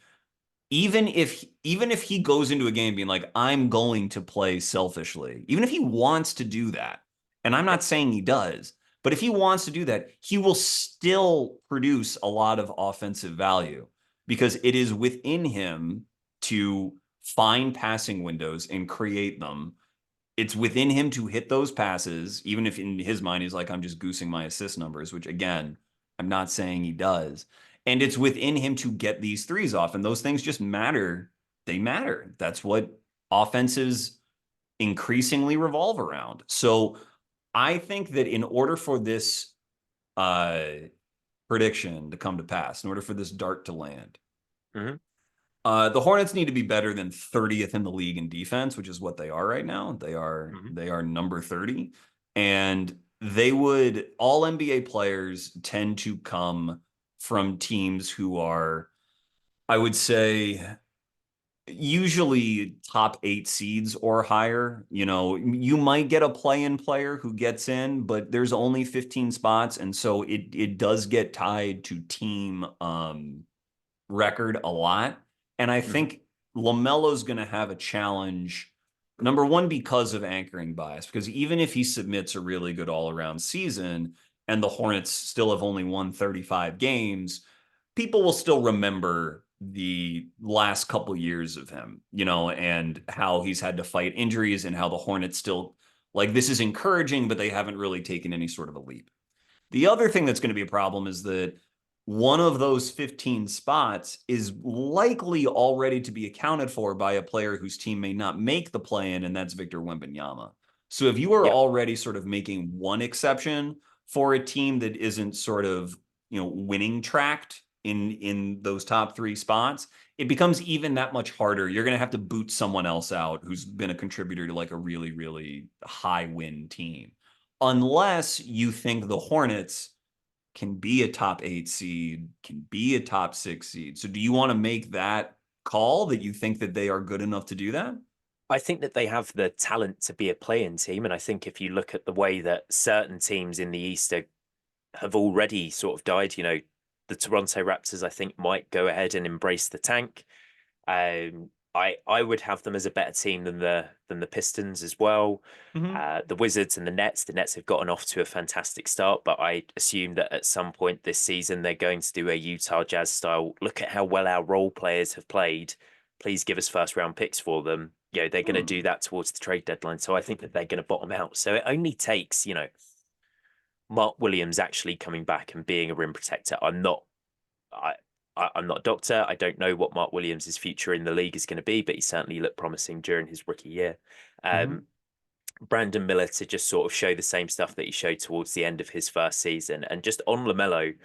even if he goes into a game being like, I'm going to play selfishly, even if he wants to do that, and I'm not saying he does, but if he wants to do that, he will still produce a lot of offensive value because it is within him to find passing windows and create them. It's within him to hit those passes, even if in his mind he's like, I'm just goosing my assist numbers, which again, I'm not saying he does. And it's within him to get these threes off. And those things just matter. They matter. That's what offenses increasingly revolve around. So I think that in order for this prediction to come to pass, in order for this dart to land, the Hornets need to be better than 30th in the league in defense, which is what they are right now. They are number 30. And they would, all NBA players tend to come from teams who are, I would say, usually top 8 seeds or higher. You know, you might get a play-in player who gets in, but there's only 15 spots. And so it does get tied to team record a lot. And I think LaMelo's going to have a challenge, number one, because of anchoring bias, because even if he submits a really good all-around season and the Hornets still have only won 35 games, people will still remember the last couple years of him, you know, and how he's had to fight injuries and how the Hornets still, like, this is encouraging, but they haven't really taken any sort of a leap. The other thing that's going to be a problem is that one of those 15 spots is likely already to be accounted for by a player whose team may not make the play-in, and that's Victor Wembanyama. So if you are already sort of making one exception for a team that isn't sort of, you know, winning tracked in those top 3 spots, it becomes even that much harder. You're going to have to boot someone else out who's been a contributor to like a really, really high win team. Unless you think the Hornets can be a top 8 seed, can be a top 6 seed. So do you want to make that call that you think that they are good enough to do that? I think that they have the talent to be a play-in team, and I think if you look at the way that certain teams in the East have already sort of died, the Toronto Raptors, I think, might go ahead and embrace the tank. I would have them as a better team than the Pistons as well. Mm-hmm. The Wizards and the Nets. The Nets have gotten off to a fantastic start, but I assume that at some point this season they're going to do a Utah Jazz style. Look at how well our role players have played. Please give us first round picks for them. They're going to do that towards the trade deadline. So I think that they're going to bottom out. So it only takes, Mark Williams actually coming back and being a rim protector. I, I'm not a doctor. I don't know what Mark Williams' future in the league is going to be, but he certainly looked promising during his rookie year. Mm-hmm. Brandon Miller to just sort of show the same stuff that he showed towards the end of his first season. And just on Lamelo,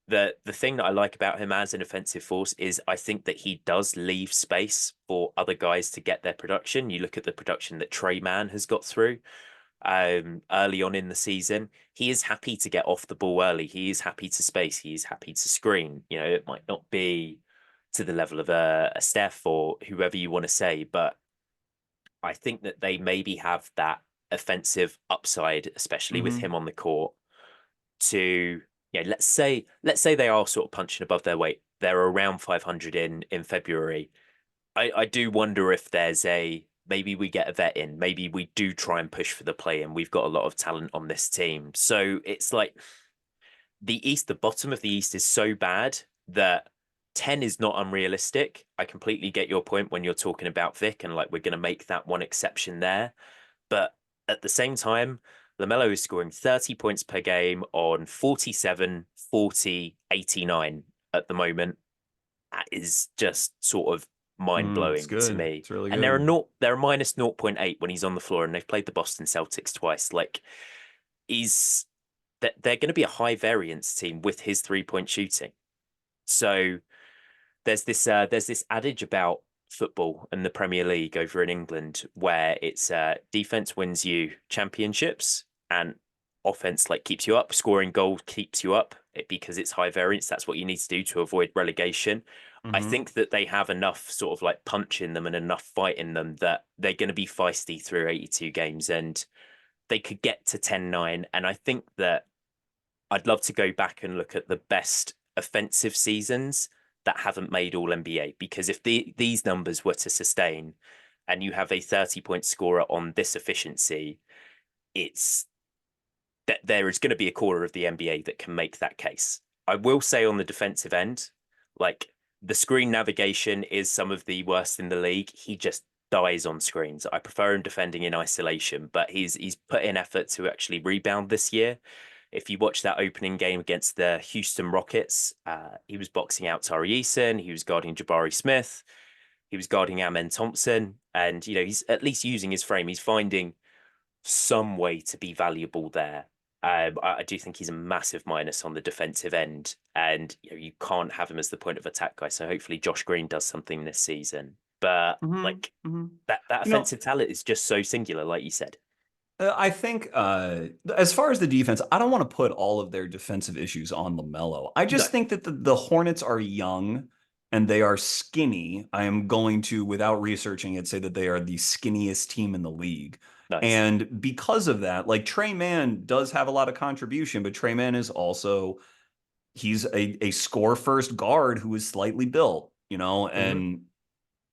the thing that I like about him as an offensive force is I think that he does leave space for other guys to get their production. You look at the production that Trey Mann has got through early on in the season. He is happy to get off the ball early. He is happy to space. He is happy to screen. It might not be to the level of a Steph or whoever you want to say, but I think that they maybe have that offensive upside, especially with Mm-hmm. him on the court, to let's say they are sort of punching above their weight. They're around 500 in February. I do wonder if there's maybe we get a vet in, maybe we do try and push for the play in. We've got a lot of talent on this team. So it's like the bottom of the East is so bad that 10 is not unrealistic. I completely get your point when you're talking about Vic and like we're going to make that one exception there. But at the same time, Lamelo is scoring 30 points per game on 47, 40, 89 at the moment. That is just sort of mind It's blowing to good. me. It's really And good. they're minus zero point 0.8 when he's on the floor, and they've played the Boston Celtics twice. Like he's that they're going to be a high variance team with his 3-point shooting. So there's this adage about football and the Premier League over in England where it's defense wins you championships and offense like keeps you up, scoring goals keeps you up because it's high variance. That's what you need to do to avoid relegation. I Mm-hmm. think that they have enough sort of like punch in them and enough fight in them that they're going to be feisty through 82 games and they could get to 10-9. And I think that I'd love to go back and look at the best offensive seasons that haven't made all NBA because if these numbers were to sustain and you have a 30-point scorer on this efficiency, it's that there is going to be a quarter of the NBA that can make that case. I will say on the defensive end, like the screen navigation is some of the worst in the league. He just dies on screens. I prefer him defending in isolation, but he's put in effort to actually rebound this year. If you watch that opening game against the Houston Rockets, he was boxing out Tari Eason, he was guarding Jabari Smith, he was guarding Amen Thompson, and he's at least using his frame. He's finding some way to be valuable there. I do think he's a massive minus on the defensive end, and you can't have him as the point of attack guy. So hopefully Josh Green does something this season. But Mm-hmm. like Mm-hmm. that You know, offensive talent is just so singular, like you said. I think as far as the defense, I don't want to put all of their defensive issues on LaMelo. I No, just think that the Hornets are young and they are skinny. I am going to, without researching it, say that they are the skinniest team in the league. nice. And because of that, like Trey Mann does have a lot of contribution, but Trey Mann is also he's a score first guard who is slightly built, Mm-hmm. and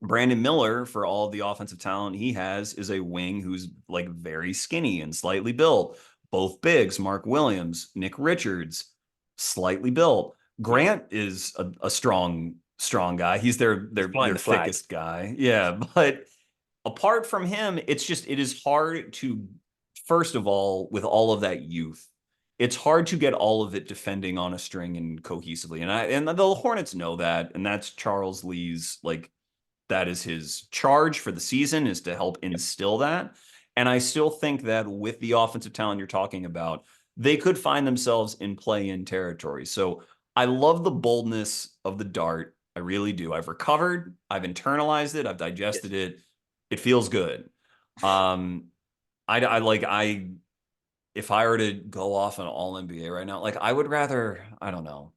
Brandon Miller, for all the offensive talent he has, is a wing who's like very skinny and slightly built. Both bigs, Mark Williams, Nick Richards, slightly built. Yeah, Grant is a strong guy. He's their he's their flying their the flag. thickest guy. Yeah, but apart from him, it is hard to, first of all, with all of that youth, it's hard to get all of it defending on a string and cohesively. And the Hornets know that, and that's Charles Lee's like that is his charge for the season is to help Yep. instill that. And I still think that with the offensive talent you're talking about, they could find themselves in play-in territory. So I love the boldness of the dart. I really do. I've recovered. I've internalized it. I've Yes. digested it. It feels good. Um, I like if I were to go off an all NBA right now, like I would rather, I don't know.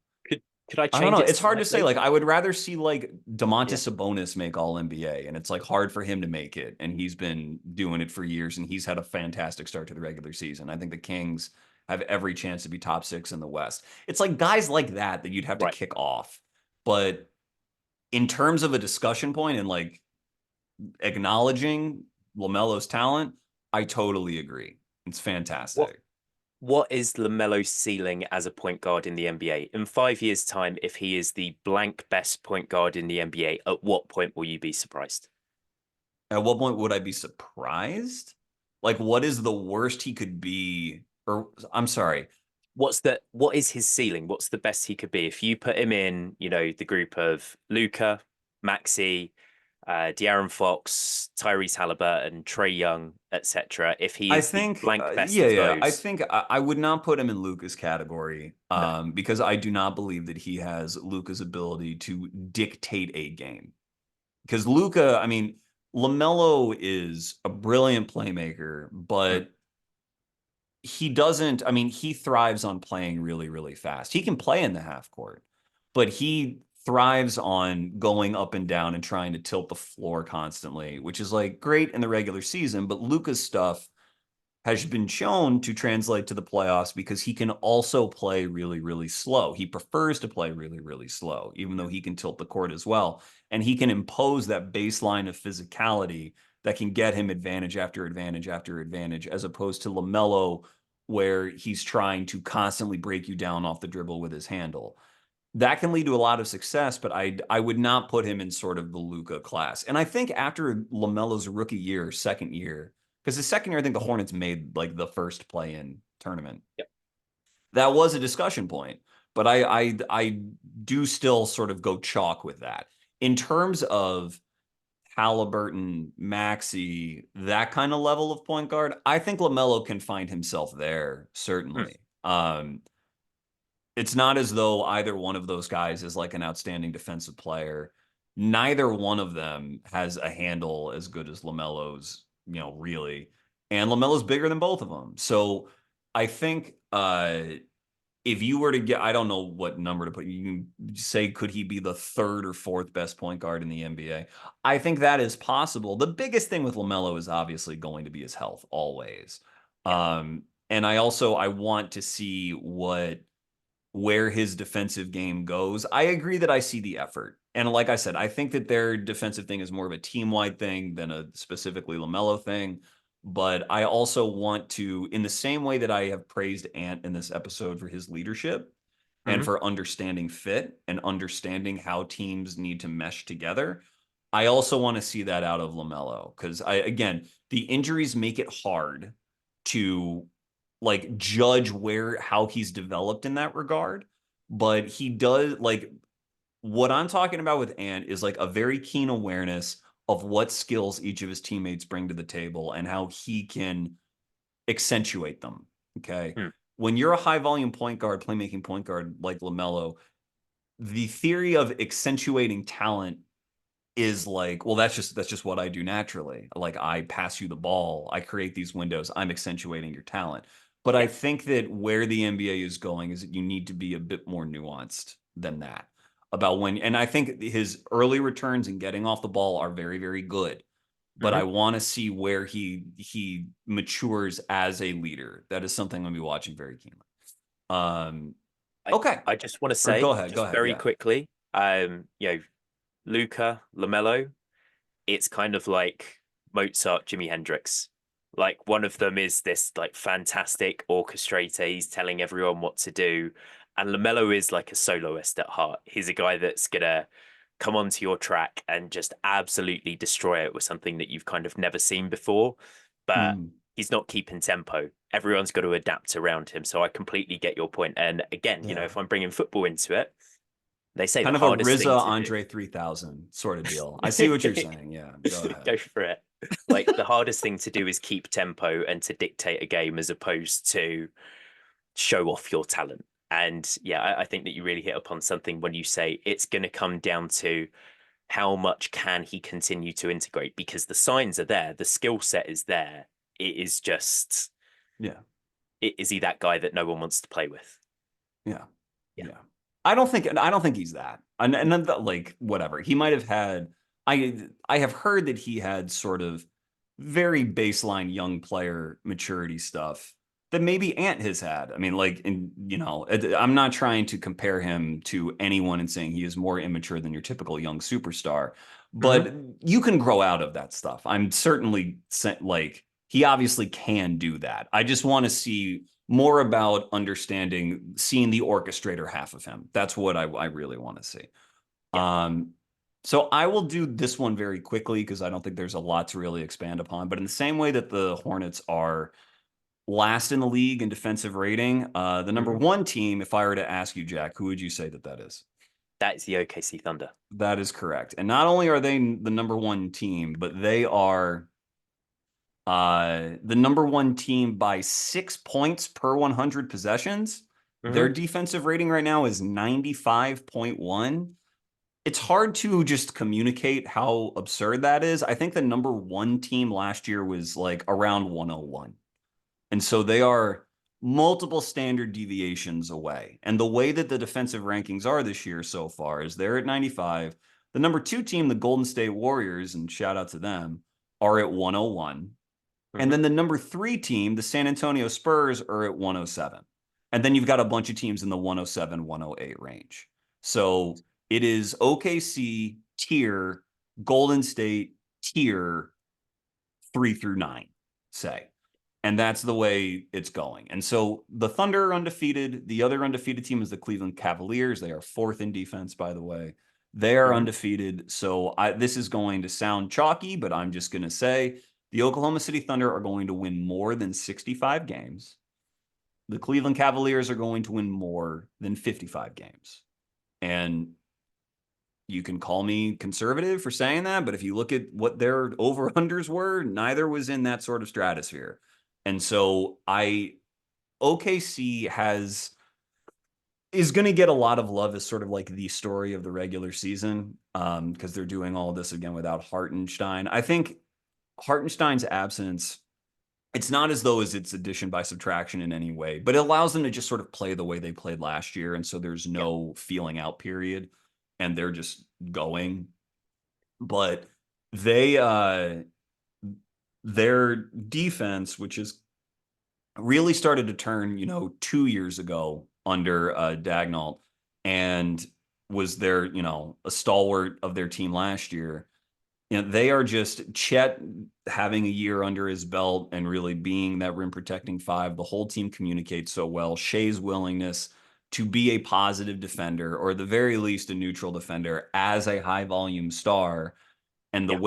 Could I I don't change know. it It's hard to say. slightly? Like I would rather see like Yeah. Domantas Sabonis make all NBA, and it's like hard for him to make it, and he's been doing it for years, and he's had a fantastic start to the regular season. I think the Kings have every chance to be top six in the West. It's like guys like that that you'd have to Right. kick off. But in terms of a discussion point and like acknowledging Lamelo's talent, I totally agree. It's What fantastic. what is Lamelo's ceiling as a point guard in the NBA? In 5 years' time, if he is the blank best point guard in the NBA, at what point will you be surprised? At what point would I be surprised? Like, what is the worst he could be? Or I'm sorry. What is his ceiling? What's the best he could be? If you put him in, the group of Luca, Maxi, De'Aaron Fox, Tyrese Halliburton, Trey Young, etc. If he I is the think, blank best yeah, of yeah. I those, think I would not put him in Luca's category, no. because I do not believe that he has Luca's ability to dictate a game. Because Luca, I mean, LaMelo is a brilliant playmaker, Mm, but he doesn't, I mean, he thrives on playing really, really fast. He can play in the half court, but he thrives on going up and down and trying to tilt the floor constantly, which is like great in the regular season. But Luca's stuff has been shown to translate to the playoffs because he can also play really, really slow. He prefers to play really, really slow, even though he can tilt the court as well. And he can impose that baseline of physicality that can get him advantage after advantage after advantage, as opposed to LaMelo, where he's trying to constantly break you down off the dribble with his handle. That can lead to a lot of success, but I would not put him in sort of the Luca class. And I think after LaMelo's rookie year, second year, because his second year, I think the Hornets made like the first play-in tournament. yep. That was a discussion point, but I do still sort of go chalk with that. In terms of Halliburton, Maxi, that kind of level of point guard, I think LaMelo can find himself there, Mm, certainly. It's not as though either one of those guys is like an outstanding defensive player. Neither one of them has a handle as good as LaMelo's, really. And LaMelo's bigger than both of them. So I think if you were to get, I don't know what number to put, you can say, could he be the third or fourth best point guard in the NBA? I think that is possible. The biggest thing with LaMelo is obviously going to be his health always. yeah. And I want to see where his defensive game goes. I agree that I see the effort. And like I said, I think that their defensive thing is more of a team-wide thing than a specifically LaMelo thing. But I also want to, in the same way that I have praised Ant in this episode for his leadership and Hmm. for understanding fit and understanding how teams need to mesh together, I also want to see that out of LaMelo. Because again, the injuries make it hard to like judge how he's developed in that regard. But he does, like, what I'm talking about with Ant is like a very keen awareness of what skills each of his teammates bring to the table and how he can accentuate them. Okay. Mm. When you're a high volume point guard, playmaking point guard like LaMelo, the theory of accentuating talent is like, well, that's just what I do naturally. Like I pass you the ball, I create these windows, I'm accentuating your talent. But I Yeah. think that where the NBA is going is that you need to be a bit more nuanced than that about when, and I think his early returns and getting off the ball are very, very good. But Hmm. I want to see where he matures as a leader. That is something I'm gonna be watching very keenly. Um, I okay. I just want to Or say, go just ahead. very Yeah. quickly, Luca, Lamelo, it's kind of like Mozart, Jimi Hendrix. Like one of them is this like fantastic orchestrator. He's telling everyone what to do. And Lamelo is like a soloist at heart. He's a guy that's gonna come onto your track and just absolutely destroy it with something that you've kind of never seen before. But Mm. he's not keeping tempo. Everyone's got to adapt around him. So I completely get your point. And again, Yeah. if I'm bringing football into it, they say the Kind of a hardest RZA thing to do. Andre 3000 sort of deal. I see what you're saying. Yeah, go ahead. Go for it. Like the hardest thing to do is keep tempo and to dictate a game as opposed to show off your talent. And yeah, I think that you really hit upon something when you say it's going to come down to how much can he continue to integrate, because the signs are there, the skill set is there. It is just, Yeah. is he that guy that no one wants to play with? Yeah. Yeah. Yeah. I don't think he's that. And then like whatever. He might have had I have heard that he had sort of very baseline young player maturity stuff that maybe Ant has had. I mean, like, and I'm not trying to compare him to anyone and saying he is more immature than your typical young superstar, Mm-hmm. but you can grow out of that stuff. I'm certainly like he obviously can do that. I just want to see more about understanding, seeing the orchestrator half of him. That's what I really want to see. Yeah. Um, so I will do this one very quickly because I don't think there's a lot to really expand upon. But in the same way that the Hornets are last in the league in defensive rating, the number Mm-hmm. one team, if I were to ask you, Jack, who would you say that that is? That is the OKC Thunder. That is correct. And not only are they the number one team, but they are the number one team by 6 points per 100 possessions. Their Mm-hmm. defensive rating right now is 95.1. It's hard to just communicate how absurd that is. I think the number one team last year was like around 101. And so they are multiple standard deviations away. And the way that the defensive rankings are this year so far is they're at 95. The number two team, the Golden State Warriors, and shout out to them, are at 101. And Mm-hmm. then the number three team, the San Antonio Spurs, are at 107. And then you've got a bunch of teams in the 107, 108 range. So it is OKC tier, Golden State tier 3 through 9, say. And that's the way it's going. And so the Thunder are undefeated. The other undefeated team is the Cleveland Cavaliers. They are fourth in defense, by the way. They are Mm-hmm. undefeated. So this is going to sound chalky, but I'm just going to say the Oklahoma City Thunder are going to win more than 65 games. The Cleveland Cavaliers are going to win more than 55 games. And you can call me conservative for saying that, but if you look at what their over-unders were, neither was in that sort of stratosphere. And so OKC is going to get a lot of love as sort of like the story of the regular season because they're doing all of this again without Hartenstein. I think Hartenstein's absence, it's not as though it's addition by subtraction in any way, but it allows them to just sort of play the way they played last year. And so there's Yeah. no feeling out period and they're just going. But they, their defense, which is really started to turn, 2 years ago under Dagnall and was their, a stalwart of their team last year. They are just Chet having a year under his belt and really being that rim protecting five. The whole team communicates so well. Shea's willingness to be a positive defender, or at the very least a neutral defender, as a high volume star, and Yeah. the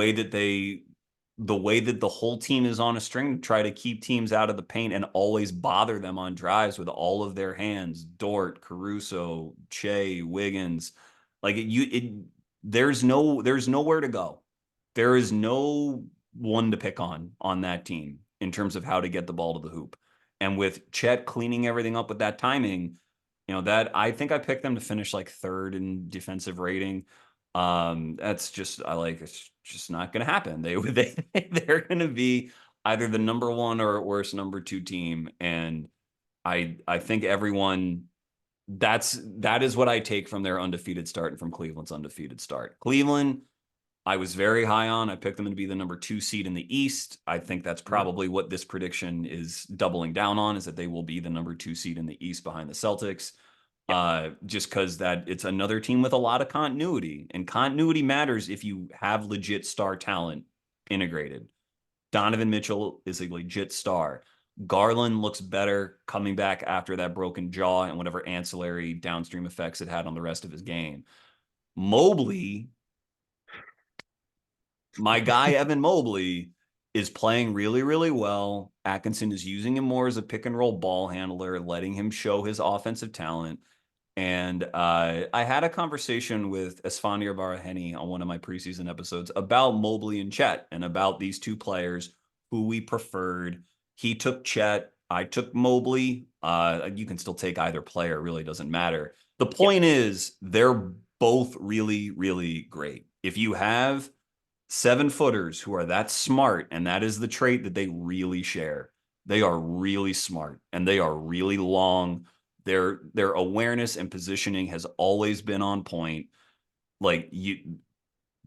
way that the whole team is on a string to try to keep teams out of the paint and always bother them on drives with all of their hands. Dort, Caruso, Shea, Wiggins, like there's nowhere to go. There is no one to pick on that team in terms of how to get the ball to the hoop. And with Chet cleaning everything up with that timing, that I think I picked them to finish like third in defensive rating. That's just it's just not going to happen. They're going to be either the number one or at worst number two team, and I think everyone that is what I take from their undefeated start and from Cleveland's undefeated start. Cleveland, I was very high on. I picked them to be the number two seed in the East. I think that's Mm-hmm. probably what this prediction is doubling down on, is that they will be the number two seed in the East behind the Celtics. Yeah. Just because that it's another team with a lot of continuity, and continuity matters if you have legit star talent integrated. Donovan Mitchell is a legit star. Garland looks better coming back after that broken jaw and whatever ancillary downstream effects it had on the rest of his game. Mobley, my guy Evan Mobley, is playing really, really well. Atkinson is using him more as a pick and roll ball handler, letting him show his offensive talent. And I had a conversation with Esfandiar Baraheni on one of my preseason episodes about Mobley and Chet and about these two players who we preferred. He took Chet. I took Mobley. You can still take either player. It really doesn't matter. The Yep. point is they're both really, really great. If you have 7-footers who are that smart, and that is the trait that they really share, they are really smart and they are really long. Their awareness and positioning has always been on point. Like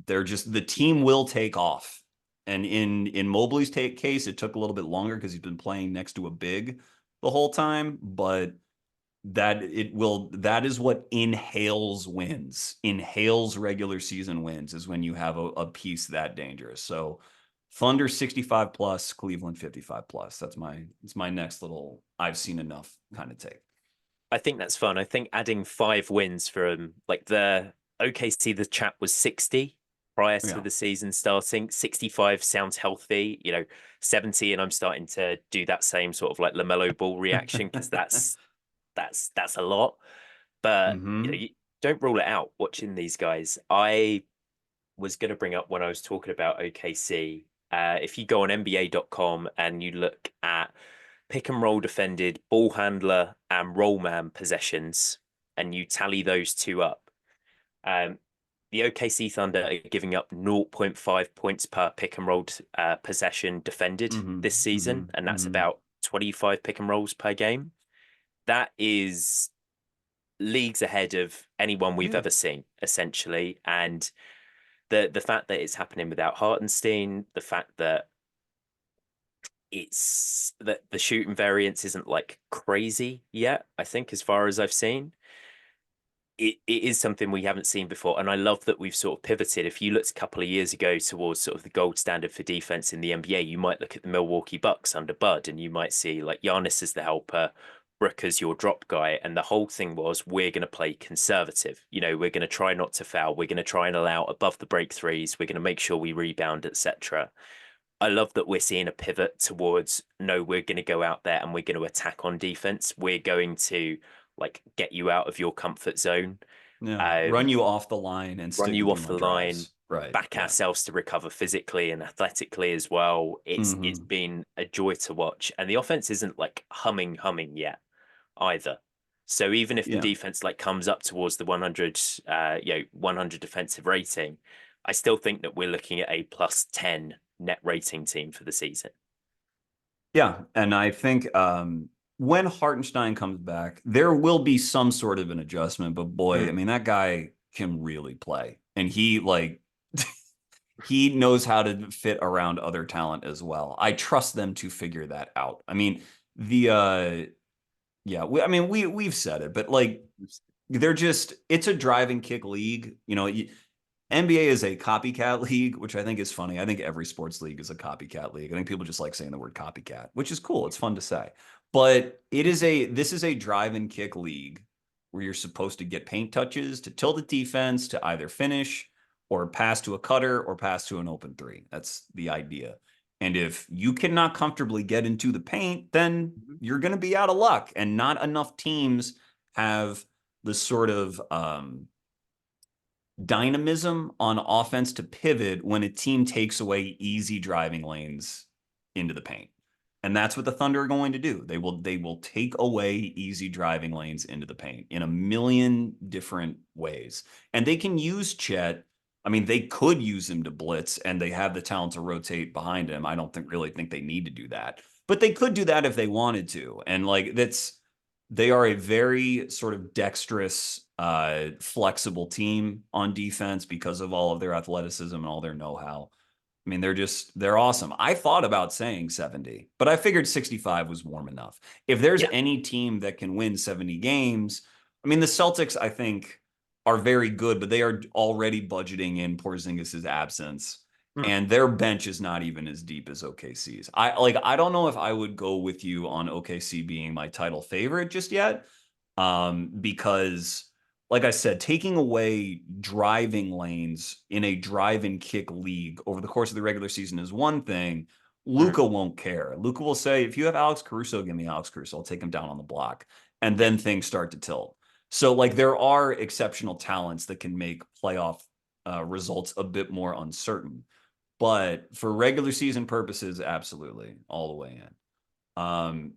they're just, the team will take off. And in Mobley's case, it took a little bit longer because he's been playing next to a big the whole time, but that is what inhales wins. Inhales regular season wins is when you have a piece that dangerous. So Thunder 65 plus, Cleveland 55 plus. It's my next little I've seen enough kind of take. I think that's fun. I think adding 5 wins from like the OKC, the chat was 60 prior to Yeah. the season starting. 65 sounds healthy, 70, and I'm starting to do that same sort of like Lamelo ball reaction because that's a lot. But Mm-hmm. you don't rule it out watching these guys. I was going to bring up when I was talking about OKC. If you go on NBA.com and you look at pick and roll defended, ball handler, and roll man possessions, and you tally those two up, um, the OKC Thunder are giving up zero point 0.5 points per pick and roll possession defended Mm-hmm. this season, and Mm-hmm. that's Mm-hmm. about 25 pick and rolls per game. That is leagues ahead of anyone we've Yeah. ever seen, essentially. And the fact that it's happening without Hartenstein, the fact that it's that the shooting variance isn't like crazy yet, I think, as far as I've seen. It is something we haven't seen before. And I love that we've sort of pivoted. If you looked a couple of years ago towards sort of the gold standard for defense in the NBA, you might look at the Milwaukee Bucks under Bud and you might see like Giannis as the helper, Brook as your drop guy. And the whole thing was we're going to play conservative. We're going to try not to foul. We're going to try and allow above the break threes. We're going to make sure we rebound, etc. I love that we're seeing a pivot towards no, we're going to go out there and we're going to attack on defense. We're going to like get you out of your comfort zone, Yeah. Run um, you off the line and run stick you with you off on the line, drives. Right. back Yeah. ourselves to recover physically and athletically as well. It's Mm-hmm. been a joy to watch, and the offense isn't like humming yet either. So even if the Yeah. defense like comes up towards the 100, 100 defensive rating, I still think that we're looking at a plus 10 net rating team for the season. Yeah, and I think when Hartenstein comes back, there will be some sort of an adjustment. But boy, I Mm. mean, that guy can really play, and he like he knows how to fit around other talent as well. I trust them to figure that out. I mean, the yeah, I mean, we've said it, but like they're just it's a drive and kick league. NBA is a copycat league, which I think is funny. I think every sports league is a copycat league. I think people just like saying the word copycat, which is cool. It's fun to say. But this is a drive and kick league where you're supposed to get paint touches to tilt the defense to either finish or pass to a cutter or pass to an open three. That's the idea. And if you cannot comfortably get into the paint, then you're going to be out of luck. And not enough teams have the sort of dynamism on offense to pivot when a team takes away easy driving lanes into the paint. And that's what the Thunder are going to do. They will take away easy driving lanes into the paint in a million different ways. And they can use Chet. I mean, they could use him to blitz and they have the talent to rotate behind him. I don't really think they need to do that. But they could do that if they wanted to. And like they are a very sort of dexterous, flexible team on defense because of all of their athleticism and all their know-how. I mean, they're awesome. I thought about saying 70, but I figured 65 was warm enough. If there's Yeah. any team that can win 70 games, I mean, the Celtics, I think, are very good, but they are already budgeting in Porzingis's absence. Mm. And their bench is not even as deep as OKC's. I don't know if I would go with you on OKC being my title favorite just yet. Because like I said, taking away driving lanes in a drive and kick league over the course of the regular season is one thing. Mm. Luka won't care. Luka will say, if you have Alex Caruso, give me Alex Caruso. I'll take him down on the block. And Yeah. then things start to tilt. So, like, there are exceptional talents that can make playoff results a bit more uncertain. But for regular season purposes, absolutely, all the way in.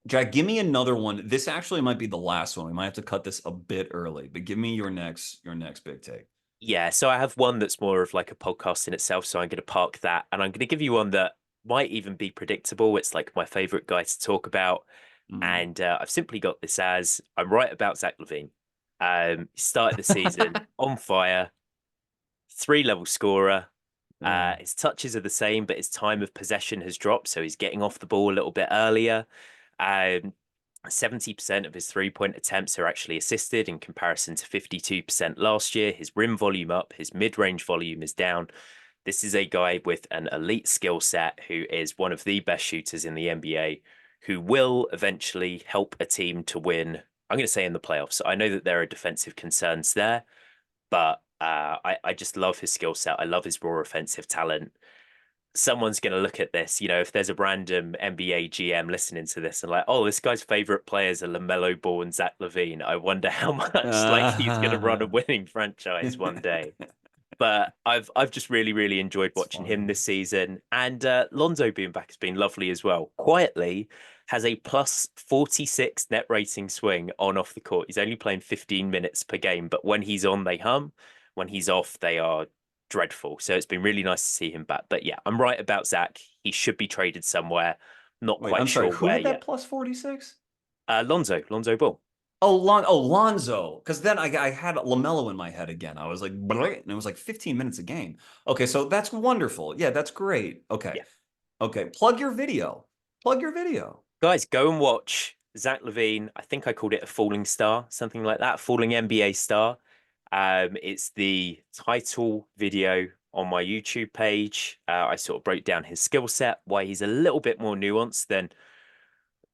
Jack, give me another one. This actually might be the last one. We might have to cut this a bit early, but give me your next big take. Yeah, so I have one that's more of like a podcast in itself, so I'm going to park that, and I'm going to give you one that might even be predictable. It's like my favorite guy to talk about, Mm. and I've simply got this as I'm right about Zach Lavine. He started the season on fire, three-level scorer. Yeah. His touches are the same, but his time of possession has dropped, so he's getting off the ball a little bit earlier. Um, 70% of his three-point attempts are actually assisted in comparison to 52% last year. His rim volume up, his mid-range volume is down. This is a guy with an elite skill set who is one of the best shooters in the NBA, who will eventually help a team to win. I'm going to say in the playoffs. I know that there are defensive concerns there, but I just love his skill set. I love his raw offensive talent. Someone's going to look at this, if there's a random NBA GM listening to this and like, oh, this guy's favorite players are Lamelo Ball and Zach Lavine. I wonder how much like he's going to run a winning franchise one day. But I've just really, really enjoyed It's watching him funny. this season. And Lonzo being back has been lovely as well. Quietly has a plus 46 net rating swing on off the court. He's only playing 15 minutes per game, but when he's on, they hum. When he's off, they are dreadful. So it's been really nice to see him back. But yeah, I'm right about Zach. He should be traded somewhere. Not Wait, quite I'm sorry. sure Who where had that yet. plus 46? Lonzo Ball. Oh, Lonzo. Because then I had Lamelo in my head again. I was like, "Bleh," and it was like 15 minutes a game. Okay, so that's wonderful. Yeah, that's great. Okay. Yeah. Okay. Plug your video. Plug your video. Guys, go and watch Zach Lavine. I think I called it a falling star, something like that, falling NBA star. It's the title video on my YouTube page. I sort of broke down his skill set, why he's a little bit more nuanced than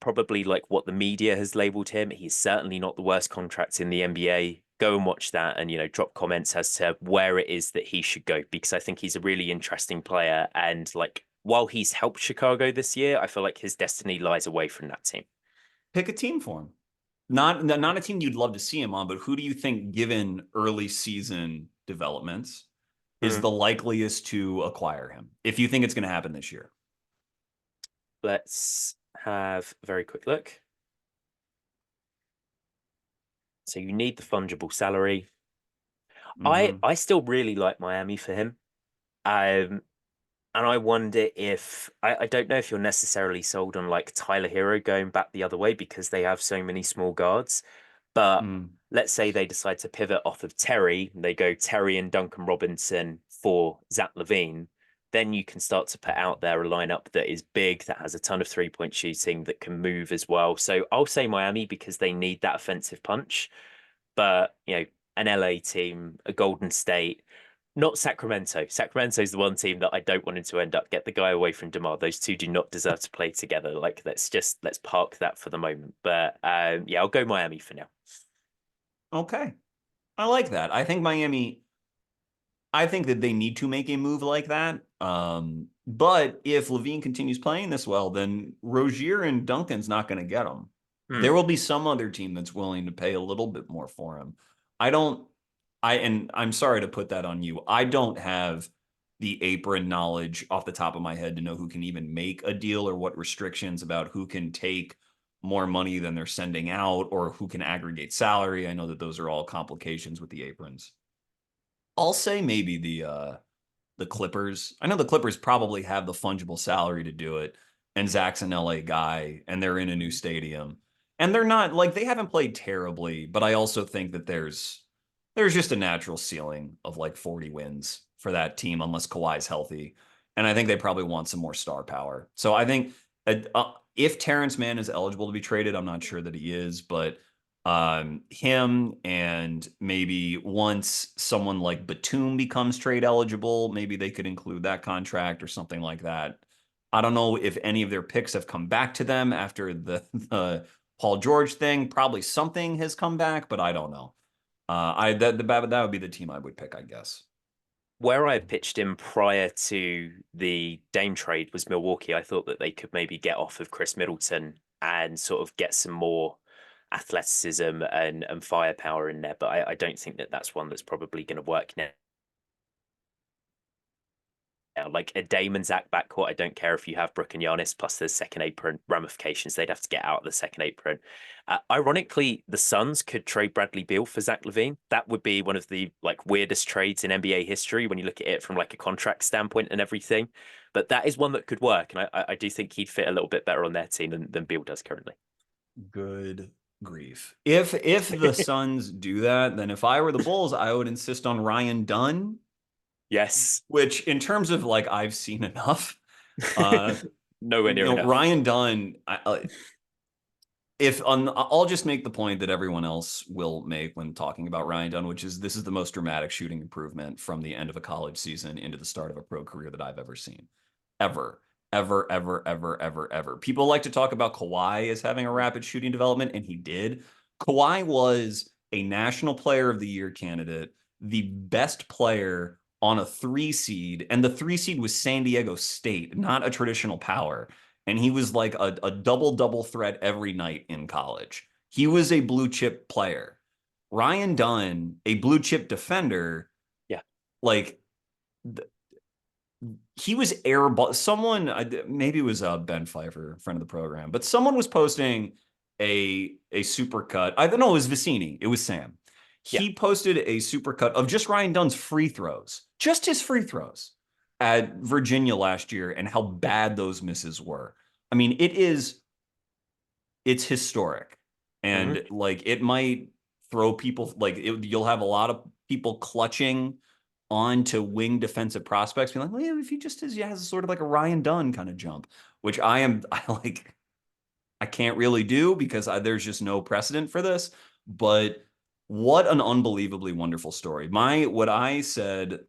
probably like what the media has labeled him. He's certainly not the worst contract in the NBA. Go and watch that and, drop comments as to where it is that he should go because I think he's a really interesting player. And like, while he's helped Chicago this year, I feel like his destiny lies away from that team. Pick a team for him. Not a team you'd love to see him on, but who do you think, given early season developments, is Mm. the likeliest to acquire him if you think it's going to happen this year? Let's have a very quick look. So you need the fungible salary. I Mm-hmm. I still really like Miami for him. Um, and I wonder if I don't know if you're necessarily sold on like Tyler Hero going back the other way because they have so many small guards. But Mm. let's say they decide to pivot off of Terry, they go Terry and Duncan Robinson for Zach Lavine. Then you can start to put out there a lineup that is big, that has a ton of 3-point shooting, that can move as well. So I'll say Miami because they need that offensive punch. But, an LA team, a Golden State, not Sacramento. Sacramento's the one team that I don't want him to end up. Get the guy away from DeMar. Those two do not deserve to play together. Like let's park that for the moment. But yeah, I'll go Miami for now. Okay. I like that. I think that they need to make a move like that. But if Levine continues playing this well, then Rozier and Duncan's not going to get him. Hmm. There will be some other team that's willing to pay a little bit more for him. I don't, and I'm sorry to put that on you. I don't have the apron knowledge off the top of my head to know who can even make a deal or what restrictions about who can take more money than they're sending out or who can aggregate salary. I know that those are all complications with the aprons. I'll say maybe the Clippers. I know the Clippers probably have the fungible salary to do it, and Zach's an LA guy, and they're in a new stadium, and they're not like they haven't played terribly, but I also think that there's just a natural ceiling of like 40 wins for that team unless Kawhi's healthy, and I think they probably want some more star power. So I think if Terrence Mann is eligible to be traded, I'm not sure that he is, but him and maybe once someone like Batum becomes trade eligible, maybe they could include that contract or something like that. I don't know if any of their picks have come back to them after the Paul George thing. Probably something has come back, but I don't know. That would be the team I would pick, I guess. Where I pitched him prior to the Dame trade was Milwaukee. I thought that they could maybe get off of Chris Middleton and sort of get some more athleticism and firepower in there. But I don't think that that's one that's probably going to work now. like a Dame and Zach backcourt. I don't care if you have Brook and Giannis plus the second apron ramifications. They'd have to get out of the second apron. Ironically, the Suns could trade Bradley Beal for Zach Lavine. That would be one of the like weirdest trades in NBA history when you look at it from like a contract standpoint and everything. But that is one that could work, and I do think he'd fit a little bit better on their team than Beal does currently. Good grief. If the Suns do that, then if I were the Bulls, I would insist on Ryan Dunn, Yes. which in terms of like I've seen enough. Uh, Nowhere near enough. Ryan Dunn. If I'll just make the point that everyone else will make when talking about Ryan Dunn, which is this is the most dramatic shooting improvement from the end of a college season into the start of a pro career that I've ever seen, ever, ever, ever, ever, ever, ever. People like to talk about Kawhi as having a rapid shooting development, and he did. Kawhi was a National Player of the Year candidate, the best player on a 3 seed, and the 3 seed was San Diego State, not a traditional power. And he was like a double threat every night in college. He was a blue chip player. Ryan Dunn, a blue chip defender, Yeah. like he was airball. Someone, maybe it was Ben Pfeiffer, friend of the program, but someone was posting a supercut. I don't know, it was Vicini. It was Sam. Yeah. He posted a supercut of just Ryan Dunn's free throws, just his free throws at Virginia last year and how bad those misses were. I mean, it's historic. Mhm. And like it might throw people like you'll have a lot of people clutching on to wing defensive prospects, being like, well, yeah, if he just has sort of like a Ryan Dunn kind of jump, which I like, I can't really do because there's just no precedent for this. But what an unbelievably wonderful story. What I said,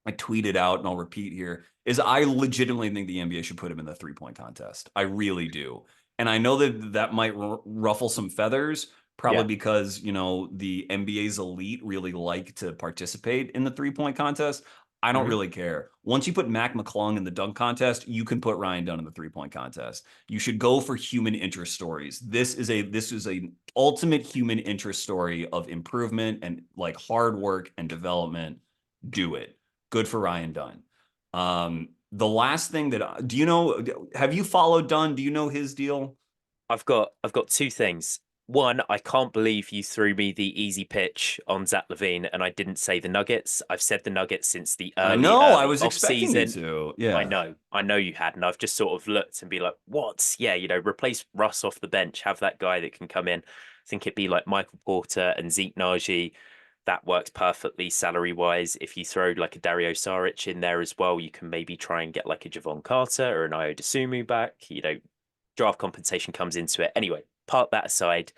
I tweeted out, and I'll repeat here, is I legitimately think the NBA should put him in the 3-point contest. I really do. And I know that that might ruffle some feathers, probably Yeah. because, the NBA's elite really like to participate in the 3-point contest. I don't Mhm. really care. Once you put Mac McClung in the dunk contest, you can put Ryan Dunn in the 3-point contest. You should go for human interest stories. This is a ultimate human interest story of improvement and like hard work and development. Do it. Good for Ryan Dunn. The last thing that have you followed Dunn? Do you know his deal? I've got two things. One, I can't believe you threw me the easy pitch on Zach Lavine and I didn't say the Nuggets. I've said the Nuggets since the I early, know. I early was off expecting you season. to. I Yeah. know, I know you had, and I've just sort of looked and be like, what? Yeah, replace Russ off the bench, have that guy that can come in. I think it'd be like Michael Porter and Zeke Naji. That works perfectly salary wise. If you throw like a Dario Saric in there as well, you can maybe try and get like a Javon Carter or an Io DeSumo back. Draft compensation comes into it. Anyway, park that aside.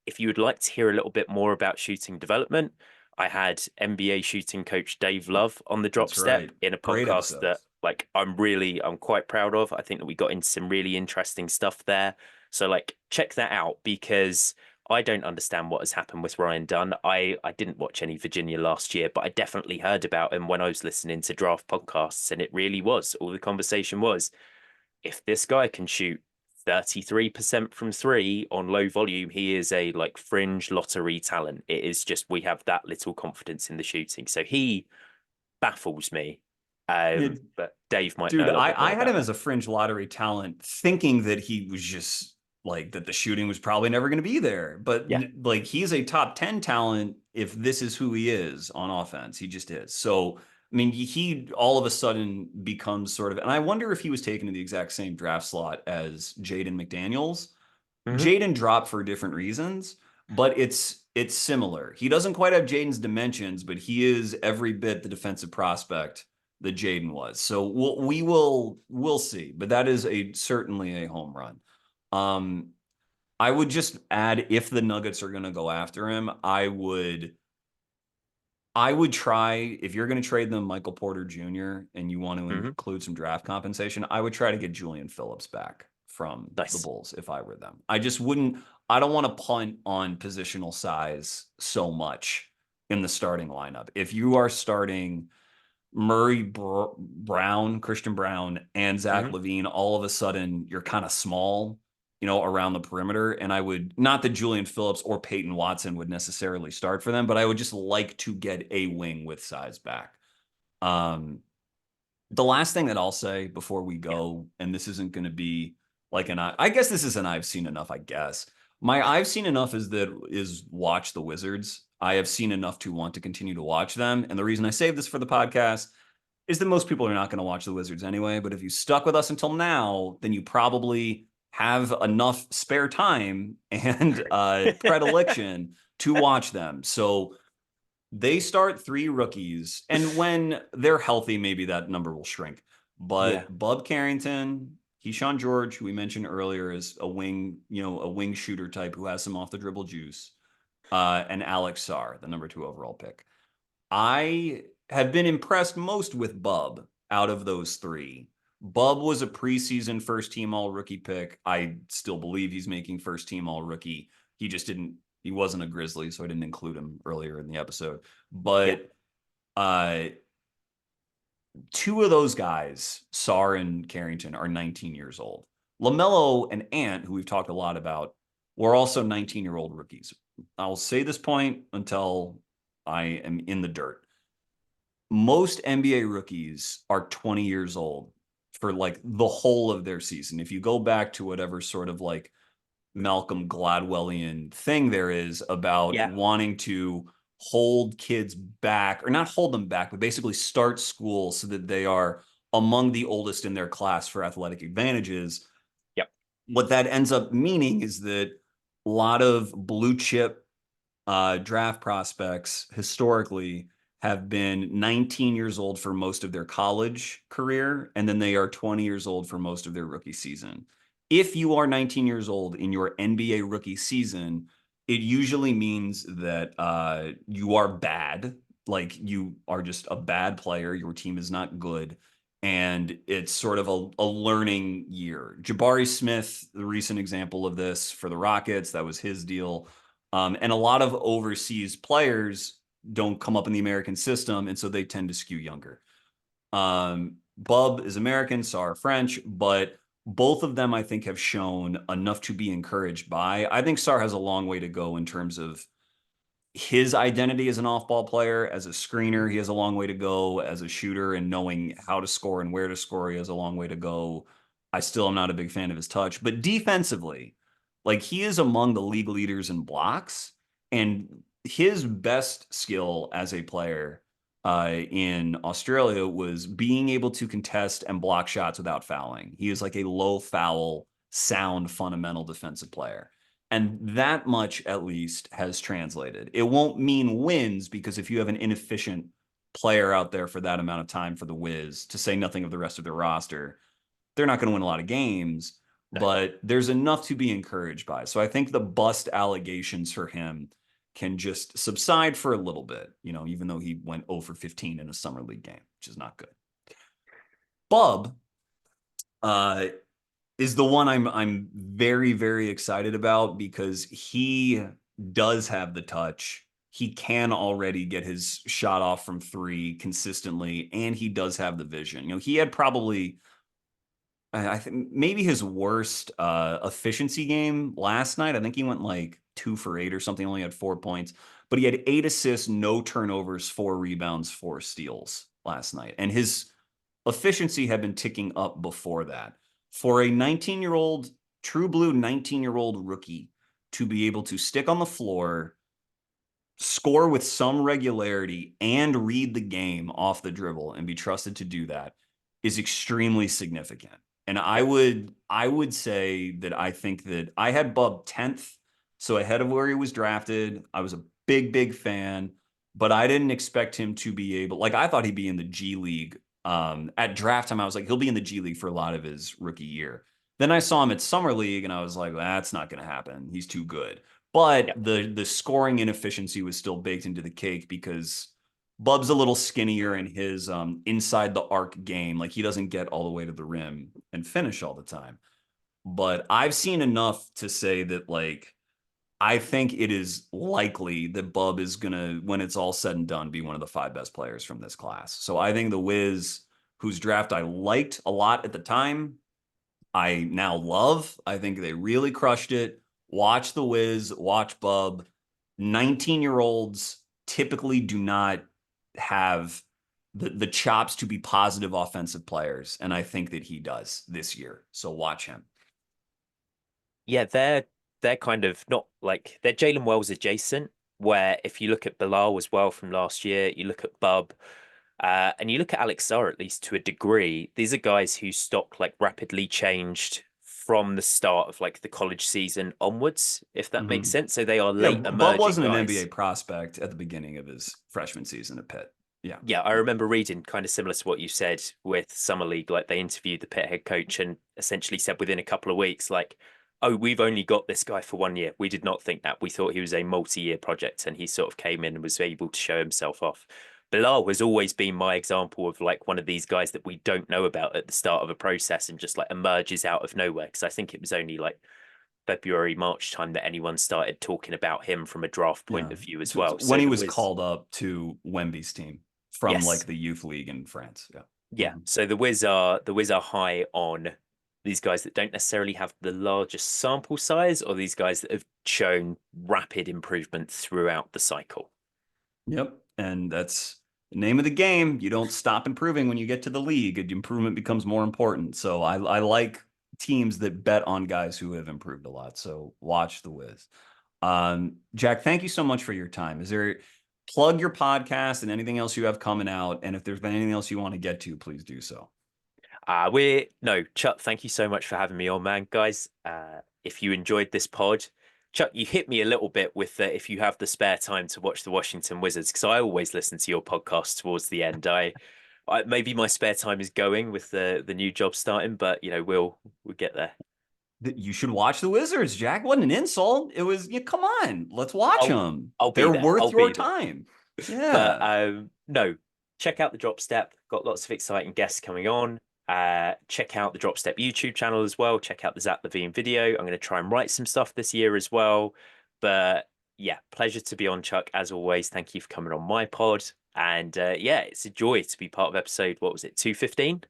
If you would like to hear a little bit more about shooting development, I had NBA shooting coach Dave Love on the drop That's step right. in a Great podcast that episodes. like I'm quite proud of. I think that we got into some really interesting stuff there. So like check that out because I don't understand what has happened with Ryan Dunn. I didn't watch any Virginia last year, but I definitely heard about him when I was listening to draft podcasts, and it really was all the conversation was if this guy can shoot 33% from three on low volume, he is a like fringe lottery talent. It is just we have that little confidence in the shooting. So he baffles me. Yeah, But Dave might know dude, a little bit I more had about him as that. a fringe lottery talent, thinking that he was just like that the shooting was probably never going to be there. But Yeah. like he's a top 10 talent if this is who he is on offense. He just is. So, I mean, he all of a sudden becomes sort of, and I wonder if he was taken to the exact same draft slot as Jaden McDaniels. Hmm. Jaden dropped for different reasons, but it's similar. He doesn't quite have Jaden's dimensions, but he is every bit the defensive prospect that Jaden was. So we'll see, but that is certainly a home run. Um, I would just add if the Nuggets are going to go after him, I would try if you're going to trade them Michael Porter Jr. and you want to Hmm. include some draft compensation, I would try to get Julian Phillips back from the Nice. Bulls if I were them. I just wouldn't. I don't want to punt on positional size so much in the starting lineup. If you are starting Brown, Christian Brown, and Zach Hmm. Lavine, all of a sudden you're kind of small, around the perimeter. And I would not that Julian Phillips or Peyton Watson would necessarily start for them, but I would just like to get a wing with size back. Um, The last thing that I'll say before we Yeah. go, and this isn't going to be like I guess this is an I've seen enough, I guess. My I've seen enough is watch the Wizards. I have seen enough to want to continue to watch them. And the reason I save this for the podcast is that most people are not going to watch the Wizards anyway. But if you stuck with us until now, then you probably have enough spare time and predilection to watch them. So they start three rookies, and when they're healthy, maybe that number will shrink. Yeah. But Bub Carrington, Keyshawn George, who we mentioned earlier, is a wing, a wing shooter type who has some off the dribble juice, and Alex Sarr, the number 2 overall pick. I have been impressed most with Bub out of those three. Bub was a preseason first team all rookie pick. I still believe he's making first team all rookie. He just didn't, he wasn't a Grizzly, so I didn't include him earlier in the episode. Yeah. But uh, two of those guys, Sarr and Carrington, are 19 years old. Lamelo and Ant, who we've talked a lot about, were also 19-year-old rookies. I'll say this point until I am in the dirt. Most NBA rookies are 20 years old for like the whole of their season. If you go back to whatever sort of like Malcolm Gladwellian thing there is about Yeah. wanting to hold kids back, or not hold them back, but basically start school so that they are among the oldest in their class for athletic advantages. Yep. What that ends up meaning is that a lot of blue chip draft prospects historically have been 19 years old for most of their college career, and then they are 20 years old for most of their rookie season. If you are 19 years old in your NBA rookie season, it usually means that you are bad. Like you are just a bad player. Your team is not good. And it's sort of a learning year. Jabari Smith, the recent example of this for the Rockets, that was his deal. And a lot of overseas players don't come up in the American system, and so they tend to skew younger. Bub is American, Sarr French, but both of them I think have shown enough to be encouraged by. I think Sarr has a long way to go in terms of his identity as an off-ball player, as a screener. He has a long way to go as a shooter, and knowing how to score and where to score. He has a long way to go. I still am not a big fan of his touch, but defensively, like he is among the league leaders in blocks, and his best skill as a player in Australia was being able to contest and block shots without fouling. He is like a low foul, sound, fundamental defensive player. And that much, at least, has translated. It won't mean wins, because if you have an inefficient player out there for that amount of time for the Wiz, to say nothing of the rest of their roster, they're not going to win a lot of games. No. But there's enough to be encouraged by. So I think the bust allegations for him can just subside for a little bit, even though he went 0 for 15 in a summer league game, which is not good. Bub uh, is the one I'm very, very excited about, because he does have the touch. He can already get his shot off from three consistently, and he does have the vision. He had probably, I think, maybe his worst efficiency game last night. I think he went like 2 for 8 or something, only had 4 points, but he had 8 assists, no turnovers, 4 rebounds, 4 steals last night. And his efficiency had been ticking up before that. For a 19-year-old, true blue 19-year-old rookie to be able to stick on the floor, score with some regularity, and read the game off the dribble and be trusted to do that is extremely significant. And Yep. I would say that I think that I had Bub 10th, so ahead of where he was drafted. I was a big, big fan, but I didn't expect him to be able, like, I thought he'd be in the G League. At draft time, I was like, he'll be in the G League for a lot of his rookie year. Then I saw him at Summer League, and I was like, well, that's not going to happen. He's too good. But Yep. the scoring inefficiency was still baked into the cake, because Bub's a little skinnier in his inside the arc game. Like, he doesn't get all the way to the rim and finish all the time. But I've seen enough to say that, like, I think it is likely that Bub is gonna, when it's all said and done, be one of the 5 best players from this class. So I think the Wiz, whose draft I liked a lot at the time, I now love. I think they really crushed it. Watch the Wiz, watch Bub. 19-year-olds typically do not have the chops to be positive offensive players, and I think that he does this year. So watch him. Yeah, they're kind of not like they're Jalen Wells adjacent. Where if you look at Bilal as well from last year, you look at Bub, and you look at Alex Sarr at least to a degree. These are guys whose stock like rapidly changed from the start of like the college season onwards, if that makes sense. So they are Yeah, late Bub emerging wasn't an guys. NBA prospect at the beginning of his freshman season at Pitt. Yeah. Yeah, I remember reading kind of similar to what you said with Summer League. Like they interviewed the Pitt head coach and essentially said within a couple of weeks, like, oh, we've only got this guy for 1 year. We did not think that. We thought he was a multi-year project, and he sort of came in and was able to show himself off. Bilal has always been my example of like one of these guys that we don't know about at the start of a process and just like emerges out of nowhere. Because I think it was only like February, March time that anyone started talking about him from a draft point Yeah. of view as So well. when So he the was Wiz, called up to Wemby's team from yes, like the youth league in France. Yeah. yeah. So the Wiz are high on these guys that don't necessarily have the largest sample size, or these guys that have shown rapid improvement throughout the cycle. Yep. And that's the name of the game. You don't stop improving when you get to the league. Improvement becomes more important. So I like teams that bet on guys who have improved a lot. So watch the Wiz. Jack, thank you so much for your time. Is there plug your podcast and anything else you have coming out? And if there's been anything else you want to get to, please do so. We're no Chuck. Thank you so much for having me on, man, guys. If you enjoyed this pod, Chuck, you hit me a little bit with if you have the spare time to watch the Washington Wizards, because I always listen to your podcast towards the end. Maybe my spare time is going with the new job starting, but we'll get there. You should watch the Wizards, Jack. It wasn't an insult. It was, yeah, come on, let's watch I'll them. I'll be They're there. worth I'll your be there. time. But Yeah. no, check out the Drop Step. Got lots of exciting guests coming on. Check out the Drop Step YouTube channel as well. Check out the Zach Lavine video. I'm going to try and write some stuff this year as well. But yeah, pleasure to be on, Chuck. As always, thank you for coming on my pod. And yeah, it's a joy to be part of episode, what was it, 215?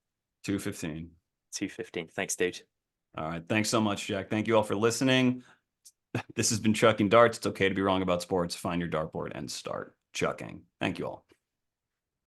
2:15. 215. Thanks, dude. All right. Thanks so much, Jack. Thank you all for listening. This has been Chucking Darts. It's okay to be wrong about sports. Find your dartboard and start chucking. Thank you all.